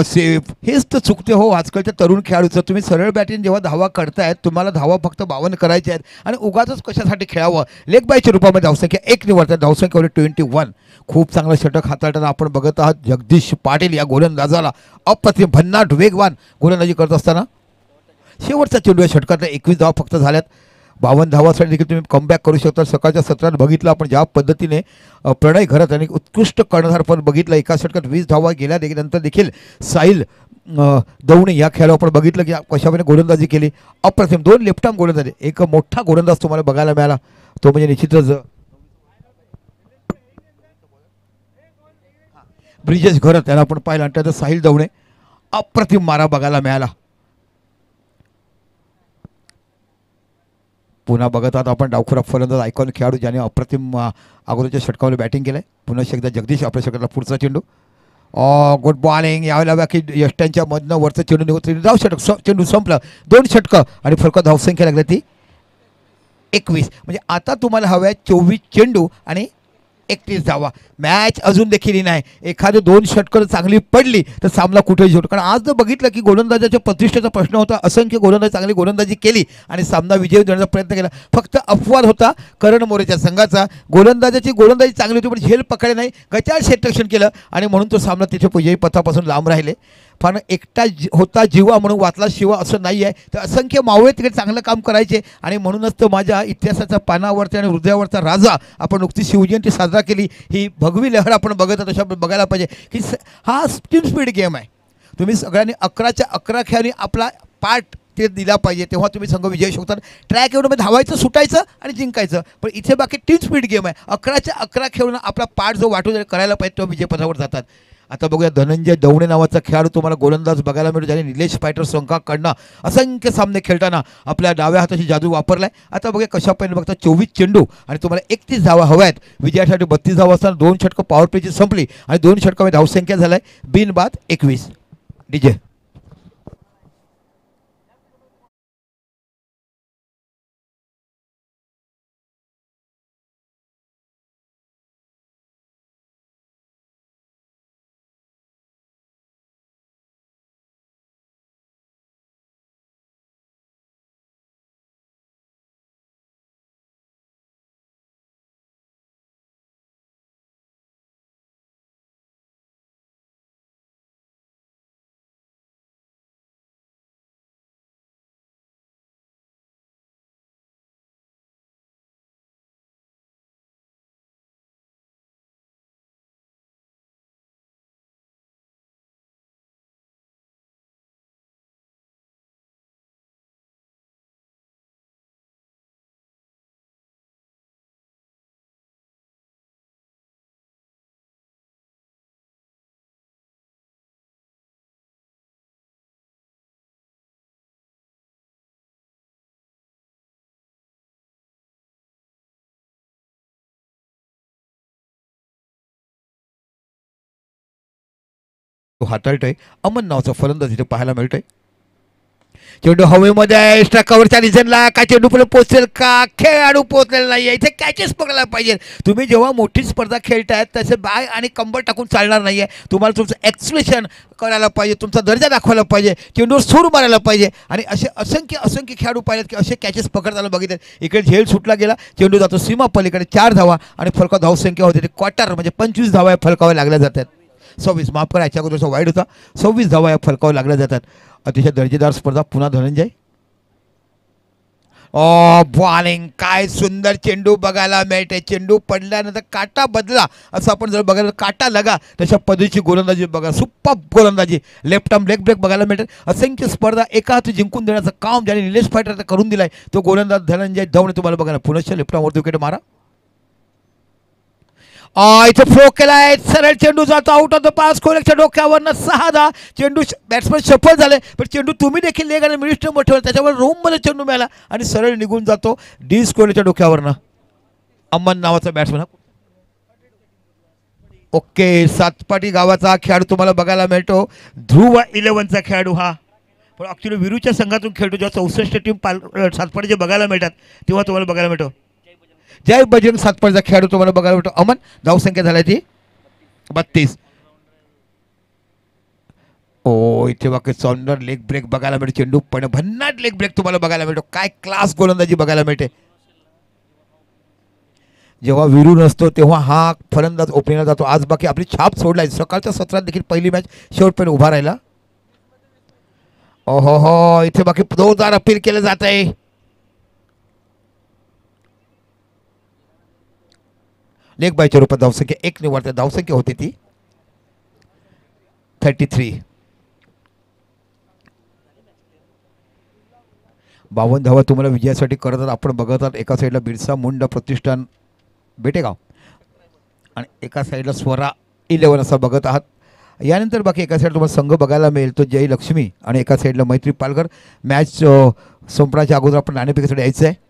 सेफ हेच तर चुकते हो आजकालच्या तरुण खेळाडूचं. तुम्ही सरळ बॅटिंग जेव्हा धावा करतायत, तुम्हाला धावा फक्त 52 करायच्या आहेत आणि उगाचच कशासाठी खेळावं. लेग बायच्या रूपामध्ये धावसंख्या 1 निवडतात. धावसंख्यावर 21. खूप चांगलं षटक हाताळताना आपण बघत आहात जगदीश पाटील या गोलंदाजाला. अप्रतिम भन्नाट वेगवान गोलंदाजी करत असताना शेवटचा चेंडू या षटकातल्या 21 धावा फक्त झाल्यात. 52 धावासाठी देखील तुम्ही कमबॅक करू शकता. सकाळच्या सत्रात बघितलं आपण ज्या पद्धतीने प्रणय घरात आणि उत्कृष्ट कर्णधार पण बघितलं. एका षटकात 20 धावा गेल्या देखील. नंतर देखील साहिल दवणे या खेळाडू आपण बघितलं की कशाप्रकारे गोलंदाजी केली. अप्रतिम 2 लेफ्ट आर्म गोलंदाजी. एक मोठा गोलंदाज तुम्हाला बघायला मिळाला, तो म्हणजे निश्चितच ब्रिजेश घरत. त्याला आपण पाहिलं. आणि त्याचं साहिल दवणे अप्रतिम मारा बघायला मिळाला. पुन्हा बघत आहात आपण डावखुरा फलंदाज आयकॉन खेळाडू ज्याने अप्रतिम अगोदरच्या षटकावर बॅटिंग केलं आहे. पुन्हा एकदा जगदीश आपल्या षटकाला पुढचा चेंडू. Good bowling. यावेळेला बाकी यष्ट्यांच्या मधनं वरचं चेंडू निघून धाव षटक. चेंडू संपला. 2 षटकं आणि फरक धावसंख्या लागली ती 21. म्हणजे आता तुम्हाला हव्या 24 चेंडू आणि 31 धावा. मॅच अजून देखील नाही. एखादं 2 षटकं चांगली पडली तर सामना कुठेही जिंकतो. कारण आज जर बघितलं की गोलंदाजाच्या प्रतिष्ठेचा प्रश्न होता. असंख्य गोलंदाज चांगली गोलंदाजी केली आणि सामना विजय देण्याचा प्रयत्न केला. फक्त अपवाद होता करण मोरेच्या संघाचा. गोलंदाजाची गोलंदाजी चांगली होती पण झेल पकडले नाही. गचाळ क्षेत्ररक्षण केलं आणि म्हणून तो सामना तिथे विजयी पथापासून लांब राहिले. पण एकटा होता जीवा म्हणून वाचला शिवा असं नाही आहे. तर असंख्य मावळे तिकडे चांगलं काम करायचे आणि म्हणूनच तर माझ्या इतिहासाच्या पानावरती आणि हृदयावरचा राजा आपण नुकती शिवजयंती साजरा केली. ही भगवी लहर आपण बघत आहोत. तशा बघायला पाहिजे की हा टीम स्पीड गेम आहे. तुम्ही सगळ्यांनी 11च्या 11 खेळांनी आपला पार्ट ते दिला पाहिजे, तेव्हा तुम्ही संघ विजयी शकता. ट्रॅक एवढं धावायचं, सुटायचं आणि जिंकायचं. पण इथे बाकी टीम स्पीड गेम आहे. 11च्या 11 खेळून आपला पार्ट जो वाटून करायला पाहिजे तेव्हा विजयपथावर जातात. आता बघूया धनंजय दवणे नावाचा खेळाडू तुम्हाला गोलंदाज बघायला मिळतो, ज्याने निलेश फायटर संघाकडनं असंख्य सामने खेळताना आपल्या डाव्या हाताची जादू वापरलाय. आता बघूया कशा पद्धतीने बघता 24 चेंडू आणि तुम्हाला 31 धावा हव्या आहेत. विजयासाठी 32 धावा असताना 2 षटकं पॉवर प्लेची संपली आणि 2 षटकामध्ये धावसंख्या झालाय बिनबाद 21. डीजे तो हाताळतोय अमन नावाचा फलंदाज इथे पाहायला मिळतोय. चेंडू हवेमध्ये एक्स्ट्रा कव्हरच्या रिझनला काय चेंडू पुढे पोहोचेल का? खेळाडू पोहोचलेला नाही. इथे कॅचेस पकडायला पाहिजे. तुम्ही जेव्हा मोठी स्पर्धा खेळतायत तसे बाय आणि कंबर टाकून चालणार नाही आहे. तुम्हाला तुमचं एक्सप्रेशन करायला पाहिजे, तुमचा दर्जा दाखवायला पाहिजे, चेंडूवर सूर मारायला पाहिजे. आणि असे असंख्य खेळाडू पाहिजेत की असे कॅचेस पकडताना बघितले. इकडे झेल सुटला गेला, चेंडू जातो सीमा पलीकडे 4 धावा आणि फलका धावसंख्या होते ते क्वार्टर म्हणजे 25 धावा फलकावे लागल्या जातात. 26 माफ करा, याच्या अगोदरचा वाईट होता. 26 धावा या फलकावर लागल्या जातात. अतिशय दर्जेदार स्पर्धा. पुन्हा धनंजय बॉलिंग. काय सुंदर चेंडू बघायला मिळते. चेंडू पडल्यानंतर काटा बदला असं आपण जर बघायला काटा लगा तशा पद्धतीची गोलंदाजी बघा. सुपर गोलंदाजी. लेफ्ट आर्म लेग ब्रेक बघायला मिळते. असंख्य स्पर्धा एका हाती जिंकून देण्याचं काम ज्याने निलेश फायटर करून दिलाय तो गोलंदाज धनंजय धवणे तुम्हाला बघायला. पुनश्च लेफ्ट आर्मवरती विकेट मारा. इथे फ्लो केलाय. सरळ चेंडू जातो आउट ऑफ द पास. कोलेकच्या डोक्यावरनं 6 धावा. चेंडू बॅट्समॅन सफल झाले पण चेंडू तुम्ही देखील लेग आणि मिनिस्टर मोठे त्याच्यावर रूममध्ये चेंडू मिळाला आणि सरळ निघून जातो डी कोहलीच्या डोक्यावरनं. अमन नावाचा बॅट्समॅन. ओके, सातपाटी गावाचा खेळाडू तुम्हाला बघायला मिळतो. ध्रुव 11चा खेळाडू हा. पण ॲक्च्युली विरूच्या संघातून खेळतो. जेव्हा 64 टीम सातपाटीचे बघायला मिळतात तेव्हा तुम्हाला बघायला मिळतो. जय बजरंग सातपाटीचा खेळाडू तुम्हाला बघायला मिळतो. अमन धावसंख्या झाली ती 32. इथे बाकी सौंदर लेग ब्रेक बघायला मिळतो. चेंडू पण भन्नाट लेग ब्रेक तुम्हाला बघायला मिळतो. काय क्लास गोलंदाजी बघायला मिळते. जेव्हा विरू नसतो तेव्हा हा फलंदाज ओपनिंगला जातो. आज बाकी आपली छाप सोडलाय. सकाळच्या सत्रात देखील पहिली मॅच शेवटपर्यंत उभा राहिला. इथे बाकी 2000 अपील केलं जात आहे. लेग बायच्या रूपात धावसंख्या 1 निवडते. धावसंख्या होती ती 33. 52 धावा तुम्हाला विजयासाठी करतात. आपण बघत आहात एका साईडला बिरसा मुंडा प्रतिष्ठान बेटेगाव आणि एका साईडला स्वरा 11 असा बघत आहात. यानंतर बाकी एका साईडला तुम्हाला संघ बघायला मिळेल तो जय लक्ष्मी आणि एका साईडला मैत्री पालघर. मॅच संपण्याच्या अगोदर आपण नाणेफेकीसाठी यायचं आहे.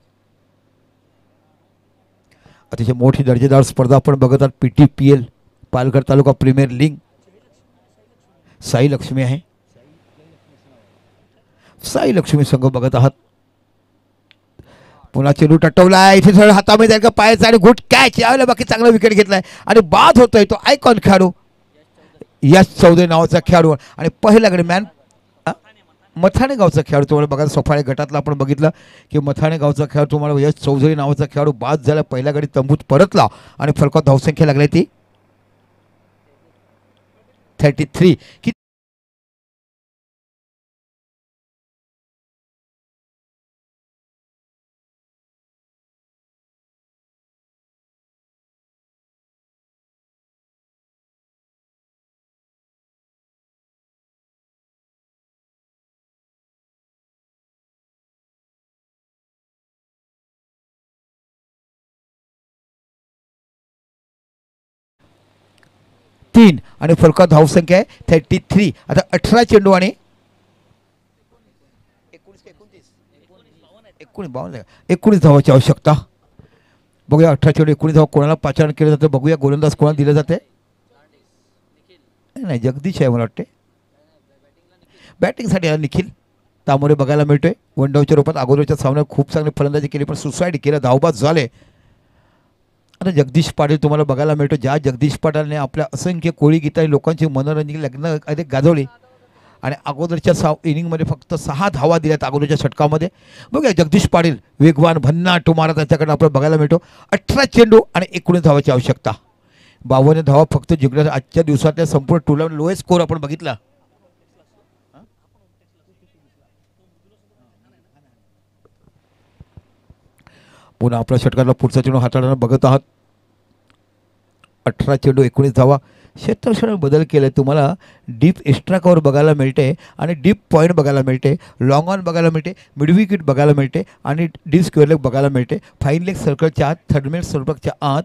अतिशय मोठी दर्जेदार स्पर्धा आपण बघत आहात. PTPL पालघर तालुका प्रीमियर लीग. साई लक्ष्मी आहे. साई लक्ष्मी संघ बघत आहात. पुन्हा चेंडू टटवला. इथे थोडं हातामध्ये जाईल का पायाचा आणि गुड कॅच. यावेळेला बाकी चांगला विकेट घेतलाय आणि बाद होतोय तो आयकॉन खेळाडू यश चौधरी नावाचा खेळाडू. आणि पहिल्याकडे मॅन मथाणे गावचा खेळाडू तुम्हाला बघा. सफाळे गटातला आपण बघितलं की मथाणे गावचा खेळाडू तुम्हाला यश चौधरी नावाचा खेळाडू बाद झाला. पहिल्या गाडी तंबूत परतला आणि फलकात धावसंख्या लागली ती 33. की तीन आणि फलकात धावसंख्या आहे 33. आता 18 चेंडू आणि 19 धावाची आवश्यकता. बघूया 18 चेंडू 19 धावा कोणाला पाचारण केलं जातं. बघूया गोलंदाज कोणाला दिलं जाते. नाही जगदीश आहे मला वाटते. बॅटिंगसाठी निखिल तामोरे बघायला मिळतोय. वन डाऊनच्या रूपात अगोदरच्या सामन्यात खूप चांगली फलंदाजी केली पण सुसाईड केलं. धावबाद झाले. आता जगदीश पाटील तुम्हाला बघायला मिळतो. ज्या जगदीश पाटीलने आपल्या असंख्य कोळी गीतांनी लोकांची मनोरंजन लग्न अधिक गाजवली आणि अगोदरच्या इनिंगमध्ये फक्त 6 धावा दिल्यात अगोदरच्या षटकामध्ये. बघूया जगदीश पाटील वेगवान भन्नाट मारा त्याच्याकडे आपल्याला बघायला मिळतो. 18 चेंडू आणि 19 धावाची आवश्यकता. 52 धावा फक्त जिंकल्या. आजच्या दिवसातल्या संपूर्ण टुर्नामेंट लोएस्ट स्कोर आपण बघितला. पुन्हा आपल्या षटकाला पुढचा चेंडू हाताळताना बघत आहात. 18 चेंडू 19 धावा. क्षेत्रक्षणात बदल केले. तुम्हाला डीप एक्स्ट्रा कव्हर बघायला मिळते आणि डीप पॉईंट बघायला मिळते. लॉंग ऑन बघायला मिळते. मिड विकेट बघायला मिळते आणि डीप स्क्वेअर लेग बघायला मिळते. फाईन लेग सर्कलच्या आत थर्ड मिड सर्कलच्या आत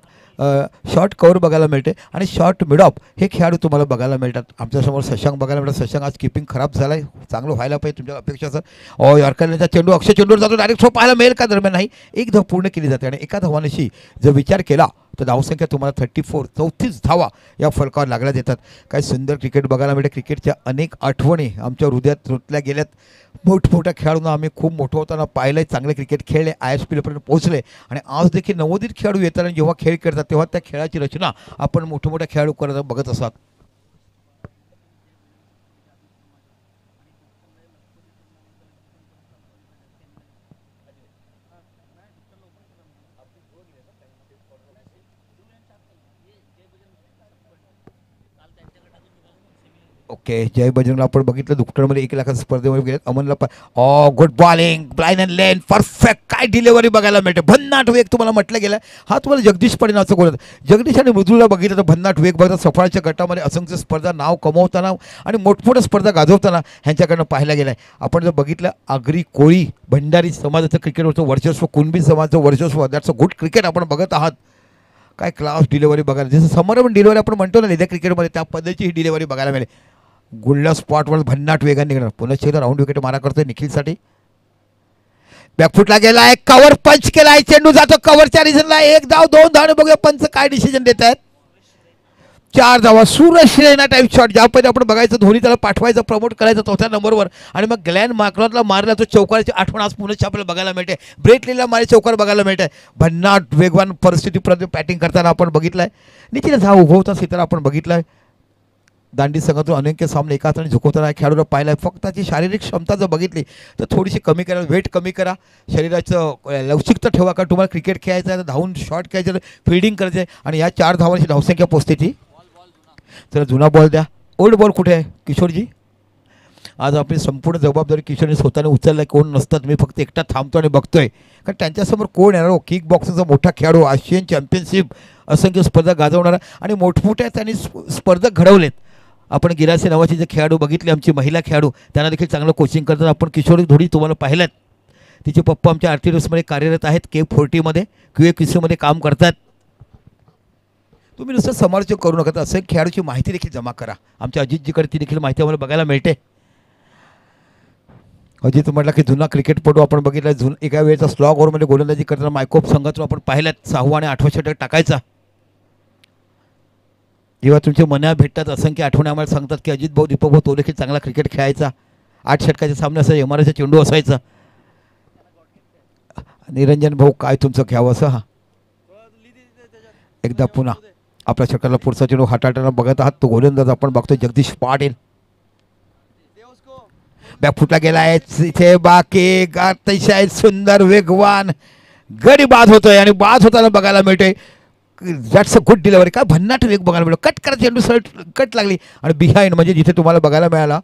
शॉर्ट कव्हर बघायला मिळते आणि शॉर्ट मिड ऑफ हे खेळाडू तुम्हाला बघायला मिळतात. आमच्यासमोर शशांक बघायला मिळतात. शशांक आज किपिंग खराब झाला आहे. चांगलं व्हायला पाहिजे तुमच्या अपेक्षा सर. यॉर्करचा चेंडू अक्षय चेंडूवर जातो. डायरेक्ट थ्रो पाहायला मिळेल का? दरम्यान नाही. 1 धाव पूर्ण केली जाते आणि एका धावानेशी जर विचार केला तर धावसंख्या तुम्हाला 34 धावा या फलकावर लागल्या देतात. काय सुंदर क्रिकेट बघायला मिळते. क्रिकेटच्या अनेक आठवणी आमच्या हृदयात रुतल्या गेल्यात. मोठमोठ्या खेळाडूंना आम्ही खूप मोठं होताना पाहिलं आहे, चांगले क्रिकेट खेळले, ISPLपर्यंत पोहोचले आणि आज देखील नवोदित खेळाडू येतात आणि जेव्हा खेळ करतात तेव्हा त्या खेळाची रचना आपण मोठमोठ्या खेळाडू करत बघत असतात. ओके, जय बजरंगला आपण बघितलं दुकटरमध्ये 1 लाखाच्या स्पर्धेमध्ये गेले. अमनला good bowling, blind and lane, perfect. काय डिलिव्हरी बघायला मिळते. भन्नाट वेग तुम्हाला म्हटलं गेलं. हा तुम्हाला जगदीश पडीनाचं बोलत. जगदीश आणि मृदुला बघितलं तर भन्नाट वेग बघता सफळच्या गटामध्ये असंख्य स्पर्धा नाव कमवताना आणि मोठमोठ्या स्पर्धा गाजवताना ह्यांच्याकडनं पाहायला गेलं आहे. आपण जर बघितलं आगरी कोळी भंडारी समाजाचं क्रिकेटवरचं वर्चस्व, कुणबी समाजाचं वर्चस्व, दॅट्स अ गुड क्रिकेट आपण बघत आहात. काय क्लास डिलिव्हरी बघायला, जसं समोर डिलिव्हरी आपण म्हणतो ना लेदर क्रिकेटमध्ये, त्या पद्धतीची ही डिलिव्हरी बघायला मिळेल. गुल्ला स्पॉटवर भन्नाट वेगाने निघणार. पुन्हा शेला राऊंड विकेट मारा करतोय निखिलसाठी. बॅकफुटला गेलाय, कव्हर पंच केलाय, चेंडू जातो कव्हरच्या रिझनला. 1 धाव 2 धाव. बघूया पंच काय डिसिजन देत आहेत. 4 धावा. Suraj Raina type shot. ज्यापैकी आपण बघायचं धोनी त्याला पाठवायचं, प्रमोट करायचं 4थ्या नंबरवर आणि मग ग्लॅन मार्करला मारला तो चौकाराची आठवण आज पुन्हा आपल्याला बघायला मिळते. ब्रेटलीला मारे चौकार बघायला मिळते. भन्नाट वेगवान परिस्थितीपर्यंत बॅटिंग करताना आपण बघितलंय. निखिल हा उभं होता सीतारा आपण बघितलंय. दांडी संघातून अनेक सामने एका हाताने झुकवताना खेळाडूला पाहिला आहे. फक्त त्याची शारीरिक क्षमता जर बघितली तर थोडीशी कमी करा, वेट कमी करा, शरीराचं लवचिकता ठेवा. का तुम्हाला क्रिकेट खेळायचं आहे तर धावून शॉट खेळायचं आहे, फिल्डिंग करायचं आहे आणि या 4 धावांची धावसंख्या पोचते ती. चला जुना बॉल द्या. ओल्ड बॉल कुठे आहे किशोरजी? आज आपली संपूर्ण जबाबदारी किशोरने स्वतःने उचलला. कोण नसतात, मी फक्त एकटा थांबतो आणि बघतोय. कारण त्यांच्यासमोर कोण येणार हो? किक बॉक्सिंगचा मोठा खेळाडू, आशियन चॅम्पियनशिप असंख्य स्पर्धा गाजवणारा आणि मोठमोठ्या त्यांनी स्पर्धक घडवलेत. आपण गिरासे नावाचे जे खेळाडू बघितले, आमची महिला खेळाडू, त्यांना देखील चांगलं कोचिंग करतात. आपण किशोरी धोडी तुम्हाला पाहिल्यात. तिचे पप्पा आमच्या आर्टिलर्समध्ये कार्यरत आहेत. K40मध्ये QA काम करतात. तुम्ही नुसतं समालोचन करू नका, तर असं खेळाडूची माहिती देखील जमा करा. आमच्या अजितजीकडे ती देखील माहिती आम्हाला बघायला मिळते. अजित म्हटलं की जुना क्रिकेटपटू आपण बघितला. एका वेळेचा स्लॉग ओव्हरमध्ये गोलंदाजी करताना मायकोप संघातून आपण पाहिल्यात. 6वा आणि 8वा षटक टाकायचा. जेव्हा तुमचे मना भेटतात असंख्य आठवणी आम्हाला सांगतात की अजित भाऊ, दीपक भाऊ तो देखील चांगला क्रिकेट खेळायचा. 8 षटकाचे सामने असायचे, MRFचा चेंडू असायचा. निरंजन भाऊ काय तुमचं घ्यावं असं. हा एकदा पुन्हा आपल्या षटकाला पुढचा चेंडू हाताळताना बघत आहात. तो गोलंदाज आपण बघतोय जगदीश पाटील. बॅकफुटला गेलाय, इथे बाकी अतिशय सुंदर वेगवान गडी बाद होतोय आणि बाद होताना बघायला मिळतोय. That's a good delivery. काय भन्नाट वेग बघायला मिळतो. कट करा चेंडू सरळ कट लागली आणि बिहाइंड म्हणजे जिथे तुम्हाला बघायला मिळाला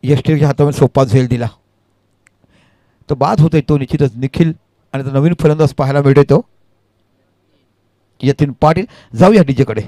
यष्टीच्या हातामध्ये सोपा झेल दिला. तो बाद होतोय तो निश्चितच निखिल आणि तो नवीन फलंदाज पाहायला मिळतोय तो यतीन पाटील. जाऊया डीजेकडे.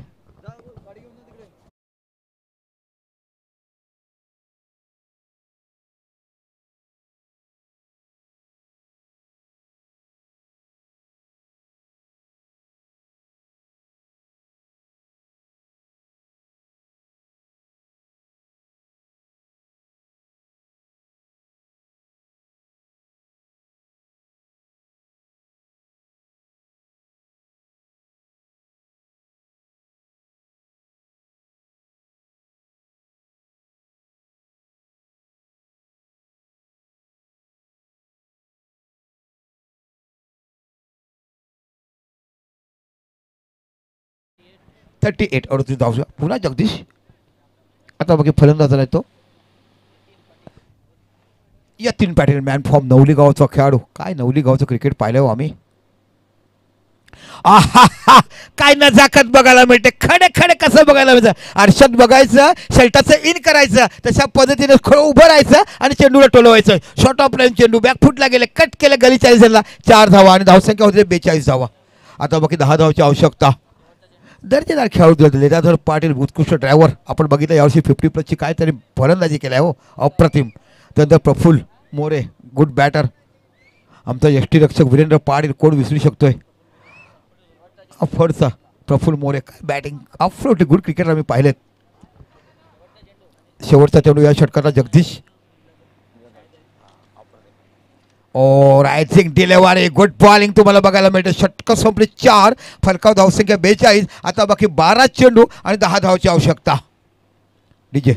धावला पुन्हा जगदीश. आता बघा फलंदाज आहे तो यतीन पाटील. मॅन फॉर्म, नवली गावचा खेळाडू. काय नवली गावचं क्रिकेट पाहिलं हो आम्ही. आहा, काय नजाकत बघायला मिळते. खडे खडे कसं बघायला मिळतं. अर्षद बघायचं, शर्टाचं इन करायचं, तशा पद्धतीने खरं उभं राहायचं आणि चेंडूला टोलवायचं. शॉर्ट ऑफ लाईन चेंडू बॅकफुटला गेले, कट केलं गली 40 4 धावा आणि धावसंख्या होते 42 धावा. आता बाकी 10 धावाची आवश्यकता. दर्जेदार खेळाडू दिले. लेदाधर पाटील उत्कृष्ट ड्रायव्हर आपण बघितलं. यावर्षी 50+ काय तरी फलंदाजी केली आहे हो, अप्रतिम. त्यानंतर प्रफुल्ल मोरे गुड बॅटर. आमचा यष्टीरक्षक वीरेंद्र पाटील कोण विसरू शकतोय. अफडचा प्रफुल्ल मोरे काय बॅटिंग. अफरोट गुड क्रिकेटर आम्ही पाहिलेत. शेवटचा चेंडू या षटकाला जगदीश. और I think delivery good bowling तुम्हाला बघायला मिळते. षटकं संपली 4, फलकाव धावसंख्या 42. आता बाकी 12 चेंडू आणि 10 धावाची आवश्यकता. डीजे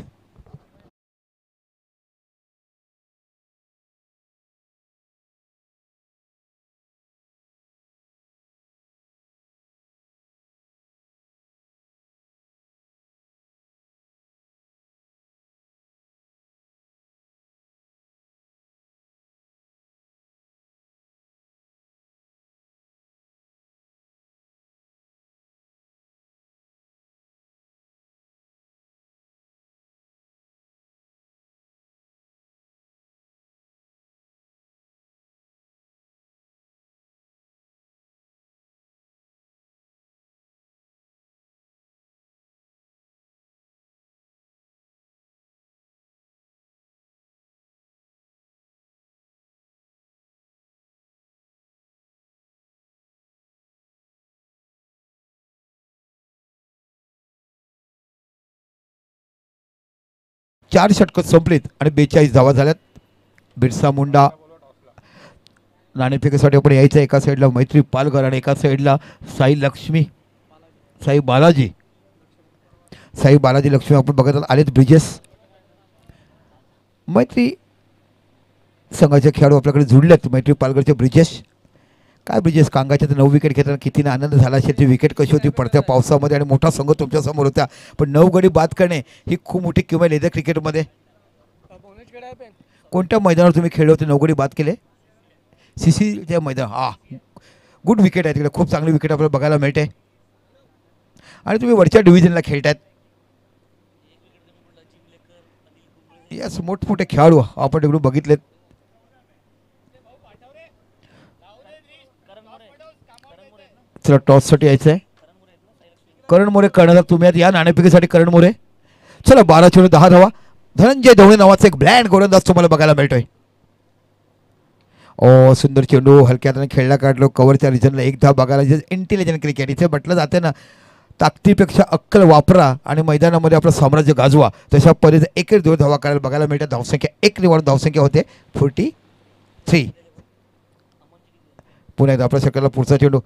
4 षटकं संपलीत आणि 42 धावा झाल्यात. बिरसा मुंडा नाणेफेकीसाठी आपण यायचं. एका साईडला मैत्री पालघर आणि एका साईडला साई बालाजी लक्ष्मी आपण बघत आलेत. ब्रिजेस मैत्री संघाचे खेळाडू आपल्याकडे जुळलेत. मैत्री पालघरचे ब्रिजेश. काय ब्रिजेश, कांगाच्या 9 विकेट घेताना किती आनंद झाला असेल. ती विकेट कशी होती पडत्या पावसामध्ये आणि मोठा संघ तुमच्या समोर होता, पण 9 गडी बाद करणे ही खूप मोठी किंमत येते क्रिकेटमध्ये. कोणत्या मैदानावर तुम्ही खेळले होते, 9 गडी बाद केले? CCच्या मैदान. हा गुड विकेट आहे तिकडे, खूप चांगली विकेट आपल्याला बघायला मिळते. आणि तुम्ही वरच्या डिव्हिजनला खेळतायत. यस, मोठमोठे खेळाडू आपण तिकडून बघितलेत. चला टॉससाठी यायचं आहे. करण मोरे करण्याला तुम्ही आहात या नाणेफेकीसाठी. करण मोरे. चला 12 चेंडू 10 धावा. धनंजय धवणे नावाचा एक ब्लँड गोलंदाज तुम्हाला बघायला मिळतोय. ओ सुंदर चेंडू हलक्या हाताने खेळला काढलो. कव्हरच्या रिजनला 1 धाव बघायला. इंटेलिजंट क्रिकेट इथे म्हटलं जाते ना, ताकदीपेक्षा अक्कल वापरा आणि मैदानामध्ये आपलं साम्राज्य गाजवा. तशा पद्धतीने 1-2 धावा करायला बघायला मिळतात. धावसंख्या 1 निवड धावसंख्या होते 43. पुन्हा एकदा आपल्या शक्यला पुढचा चेंडू.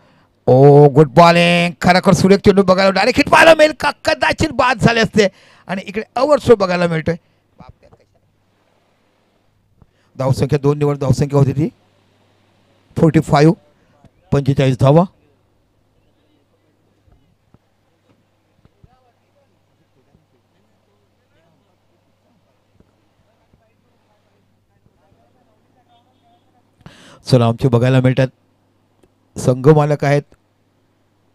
ओ गुड बॉलिंग. खराखर सुरेख चेंडू बघायला. डायरेक्ट हिट पाहायला मिळेल का, कदाचित बाद झाले असते. आणि इकडे ओव्हरस्लो बघायला मिळतोय. धावसंख्या 2 निवड धावसंख्या होती ती 45. 45 धावा. चला आमचे बघायला मिळतात. संघ मालक आहेत.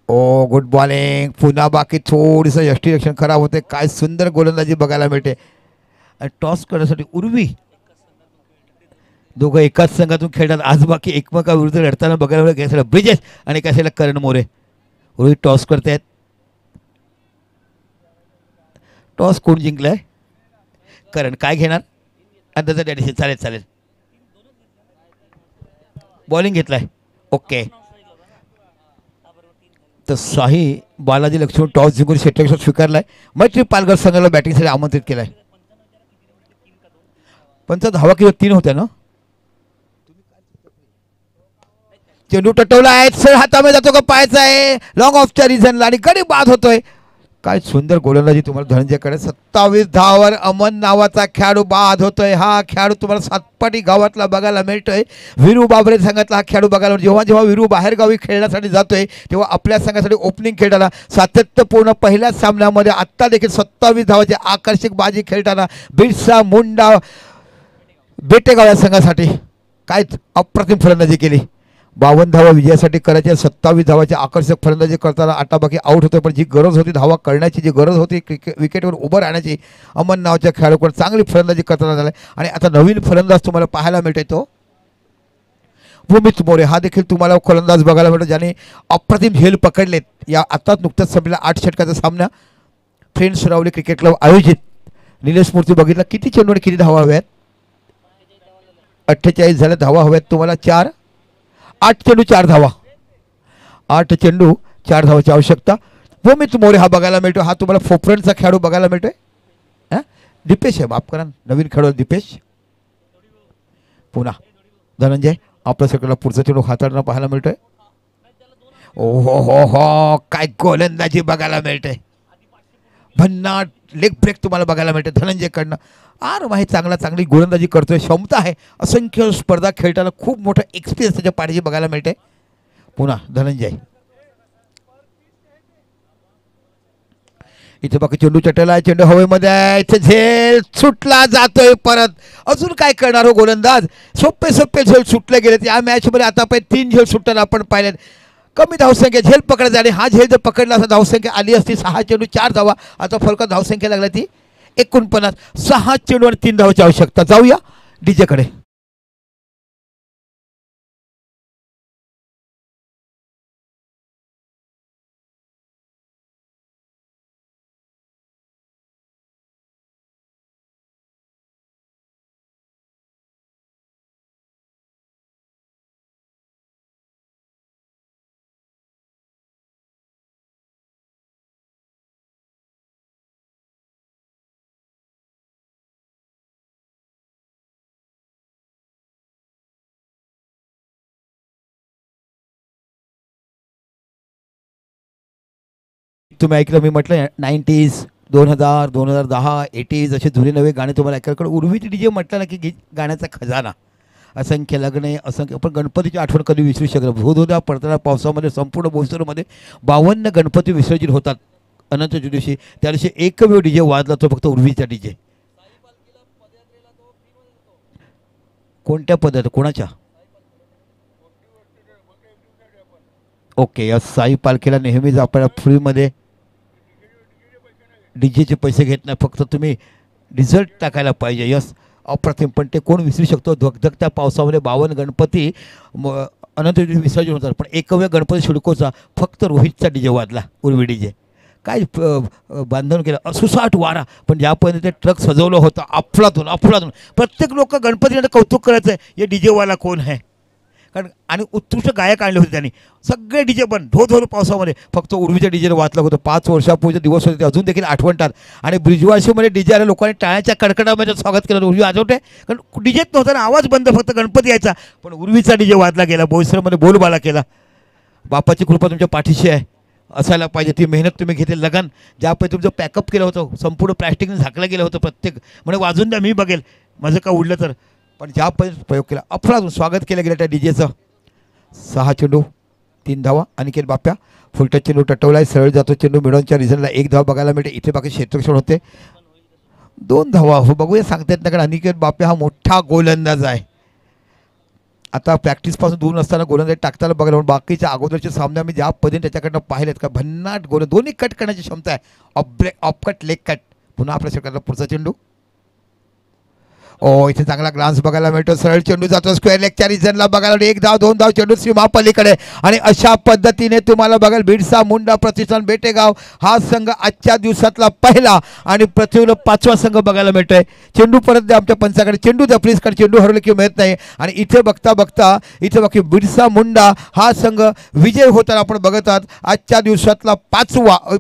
ओ गुड बॉलिंग. पुन्हा बाकी थोडीसं यष्टीरक्षण खराब होते. काय सुंदर गोलंदाजी बघायला मिळते. आणि टॉस करण्यासाठी उर्वी दोघं एकाच संघातून खेळतात. आज बाकी एकमेकाविरुद्ध लढताना बघायला मिळेल. एका साईडला ब्रिजेश आणि एका साईडला करण मोरे. उर्वी टॉस करतायत. टॉस कोण जिंकलाय? करण. काय घेणार? अंदाजा डॅडिशन. चालेल चालेल. बॉलिंग घेतलाय. ओके. तर साई बालाजी लक्ष्मी टॉस जिंकून क्षेत्ररक्षण स्वीकारलाय. मैत्री पालघर संघाला बॅटिंगसाठी आमंत्रित केलाय. पण धावा किंवा 3 होत्या ना. चेंडू टटवला आहे. सर हातामध्ये जातो का पाहायचा आहे. लॉंग ऑफच्या रिझनला आणि गडी बाद होतोय. काय सुंदर गोलंदाजी तुम्हाला धनंजयकडे. 27 धावावर अमन नावाचा खेळाडू बाद होतोय. हा खेळाडू तुम्हाला सातपाटी गावातला बघायला मिळतोय. वीरू बाबरे संघातला हा खेळाडू बघायला. जेव्हा वीरू बाहेरगावी खेळण्यासाठी जातोय तेव्हा आपल्या संघासाठी ओपनिंग खेळताना सातत्यपूर्ण पहिल्या सामन्यामध्ये आत्ता देखील 27 धावाची आकर्षक बाजी खेळताना बिरसा मुंडा बेटेगाव या संघासाठी काय अप्रतिम फलंदाजी केली. 52 धावा विजयासाठी करायच्या. 27 धावाची आकर्षक फलंदाजी करताना आता बाकी आऊट होतोय. पण जी गरज होती धावा करण्याची, जी गरज होती विकेटवर उभं राहण्याची, अमन नावाच्या खेळाडूकडे चांगली फलंदाजी करताना झाली. आणि आता नवीन फलंदाज तुम्हाला पाहायला मिळतोय तो भूमित मोरे. हा देखील तुम्हाला फलंदाज बघायला मिळतो ज्याने अप्रतिम झेल पकडलेत. या आताच नुकताच संपलेला 8 षटकाचा सामना फ्रेंड्स रावली क्रिकेट क्लब आयोजित. निलेश मूर्ती बघितला किती चेंडू किती धावा हव्यात. 48 झाल्या धावा हव्यात तुम्हाला. 8 चेंडू 4 धावा. 8 चेंडू 4 धावाची आवश्यकता. भूमित मोरे हा बघायला मिळतो. हा तुम्हाला फोफरंटचा खेळाडू बघायला मिळतोय. दीपेश आहे, माफ करा, नवीन खेळाडू दीपेश. पुन्हा धनंजय आपल्या सगळ्याला पुढचा चेंडू हाताळताना पाहायला मिळतोय. ओहो हो हो, काय गोलंदाजी बघायला मिळते. भन्नाट लेग ब्रेक तुम्हाला बघायला मिळते धनंजयकडनं. माहीत चांगली गोलंदाजी करतोय, क्षमता आहे. असंख्य स्पर्धा खेळताना खूप मोठा एक्सपिरियन्स त्याच्या पाठीशी बघायला मिळते. पुन्हा धनंजय इथे बाकी चेंडू चटला आहे, चेंडू हवेमध्ये आहे. इथे झेल सुटला जातोय परत. अजून काय करणार हो गोलंदाज. सोपे झेल सुटले गेलेत या मॅचमध्ये. आतापर्यंत 3 झेल सुटताना आपण पाहिलेत. कमी धावसंख्या झेल पकडायचा आणि हा झेल जर पकडला असता धावसंख्या आली असती 6 चेंडू 4 धावा. आता फरक धावसंख्या लागला ती 49. 6 चेंडू आणि 3 धावाची आवश्यकता. जाऊया डीजेकडे. तुम्ही ऐकलं मी म्हटलं 90s 2000 2010 80s असे जुने नवे गाणे तुम्हाला ऐकायला. उर्वीची डीजे म्हटलं ना की गाण्याचा खजाना. असंख्य लग्ने असंख्य. पण गणपतीची आठवण कधी विसरू शकतो. धोधोदा पडताना पावसामध्ये संपूर्ण बोईसरमध्ये 52 गणपती विसर्जित होतात अनंत दिवशी. त्या दिवशी एकमेव डीजे वाजला तो फक्त उर्वीचा डीजे. कोणत्या पद्धत कोणाच्या. Okay yes. साई पालखीला नेहमीच आपल्याला फ्रीमध्ये डीजेचे पैसे घेत नाही, फक्त तुम्ही रिझल्ट टाकायला पाहिजे. यस अप्रतिम. पण ते कोण विसरू शकतो. धगधगत्या पावसामध्ये 52 गणपती अनंत विसर्जन होतात. पण एकमेव गणपती शिडकोचा फक्त रोहितचा डीजे वाजला उर्वी डीजे. काय बांधून केलं. सुसाट वारा. पण ज्यापर्यंत ते ट्रक सजवलं होतं अफलातून प्रत्येक लोक गणपतीने कौतुक करायचं हे डीजेवाला कोण आहे. कारण आणि उत्कृष्ट गायक आणले होते त्यांनी. सगळे डीजे बंद धोधोर पावसामध्ये फक्त उर्वीच्या डीजेने वाचलं होतं. 5 वर्षापूर्वीचे दिवस होते ते अजून देखील आठवणतात. आणि ब्रिजवाशीमध्ये डीजे आल्या लोकांनी टाळ्याच्या कडकडामध्ये स्वागत केलं. उर्वी आजवते कारण डीजेच नव्हता ना, आवाज बंद, फक्त गणपती यायचा. पण उर्वीचा डीजे वाजला गेला. बोईसरमध्ये बोलबाला केला. बापाची कृपा तुमच्या पाठीशी आहे, असायला पाहिजे. ती मेहनत तुम्ही घेतली, लगन ज्यापैकी तुमचं पॅकअप केलं होतं, संपूर्ण प्लॅस्टिकने झाकलं गेलं होतं. प्रत्येक म्हणजे वाजून द्या मी बघेल माझं का उडलं तर. पण ज्यापर्यंत प्रयोग केला अफलातून स्वागत केलं गेलं त्या डीजेचं. 6 चेंडू 3 धावा. अनिकेत बाप्या फुलटच चेंडू टटवला आहे, सरळ जातो चेंडू. मिडॉनच्या रिझल्टला 1 धाव बघायला मिळते. इथे बाकी क्षेत्ररक्षण होते. 2 धावा हो बघूया सांगता येत नाही, कारण अनिकेत बाप्या हा मोठा गोलंदाज आहे. आता प्रॅक्टिसपासून दूर नसताना गोलंदाजी टाकताना बघायला. म्हणून बाकीच्या अगोदरचे सामने आम्ही ज्या पद्धतीने त्याच्याकडनं पाहिलेत का भन्नाट गोल, दोन्ही कट करण्याची क्षमता आहे. Of cut leg cut. पुन्हा आपल्या सरकारला पुढचा चेंडू. इथे चांगला ग्लान्स बघायला मिळतो. सरळ चेंडू जातो स्क्वेअर लेगच्या रिजनला बघायला. 1 धाव 2 धाव चेंडू सीमा पलीकडे. आणि अशा पद्धतीने तुम्हाला बघाल बिरसा मुंडा प्रतिष्ठान बेटेगाव हा संघ आजच्या दिवसातला पहिला आणि पृथ्वीला 5वा संघ बघायला मिळतोय. चेंडू परत द्या आमच्या पंचाकडे. चेंडू द्या प्लीज, कारण चेंडू हरवले की मिळत नाही. आणि इथे बघता इथे बाकी बिरसा मुंडा हा संघ विजय होताना आपण बघत आहात. आजच्या दिवसातला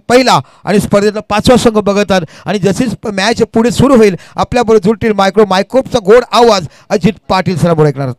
पहिला आणि स्पर्धेतला 5वा संघ बघत आहात. आणि जशीच मॅच पुढे सुरू होईल आपल्याबरोबर जुळतील मायक्रोपचा गोड आवाज अजित पाटील सरांबरोबर ऐकणार.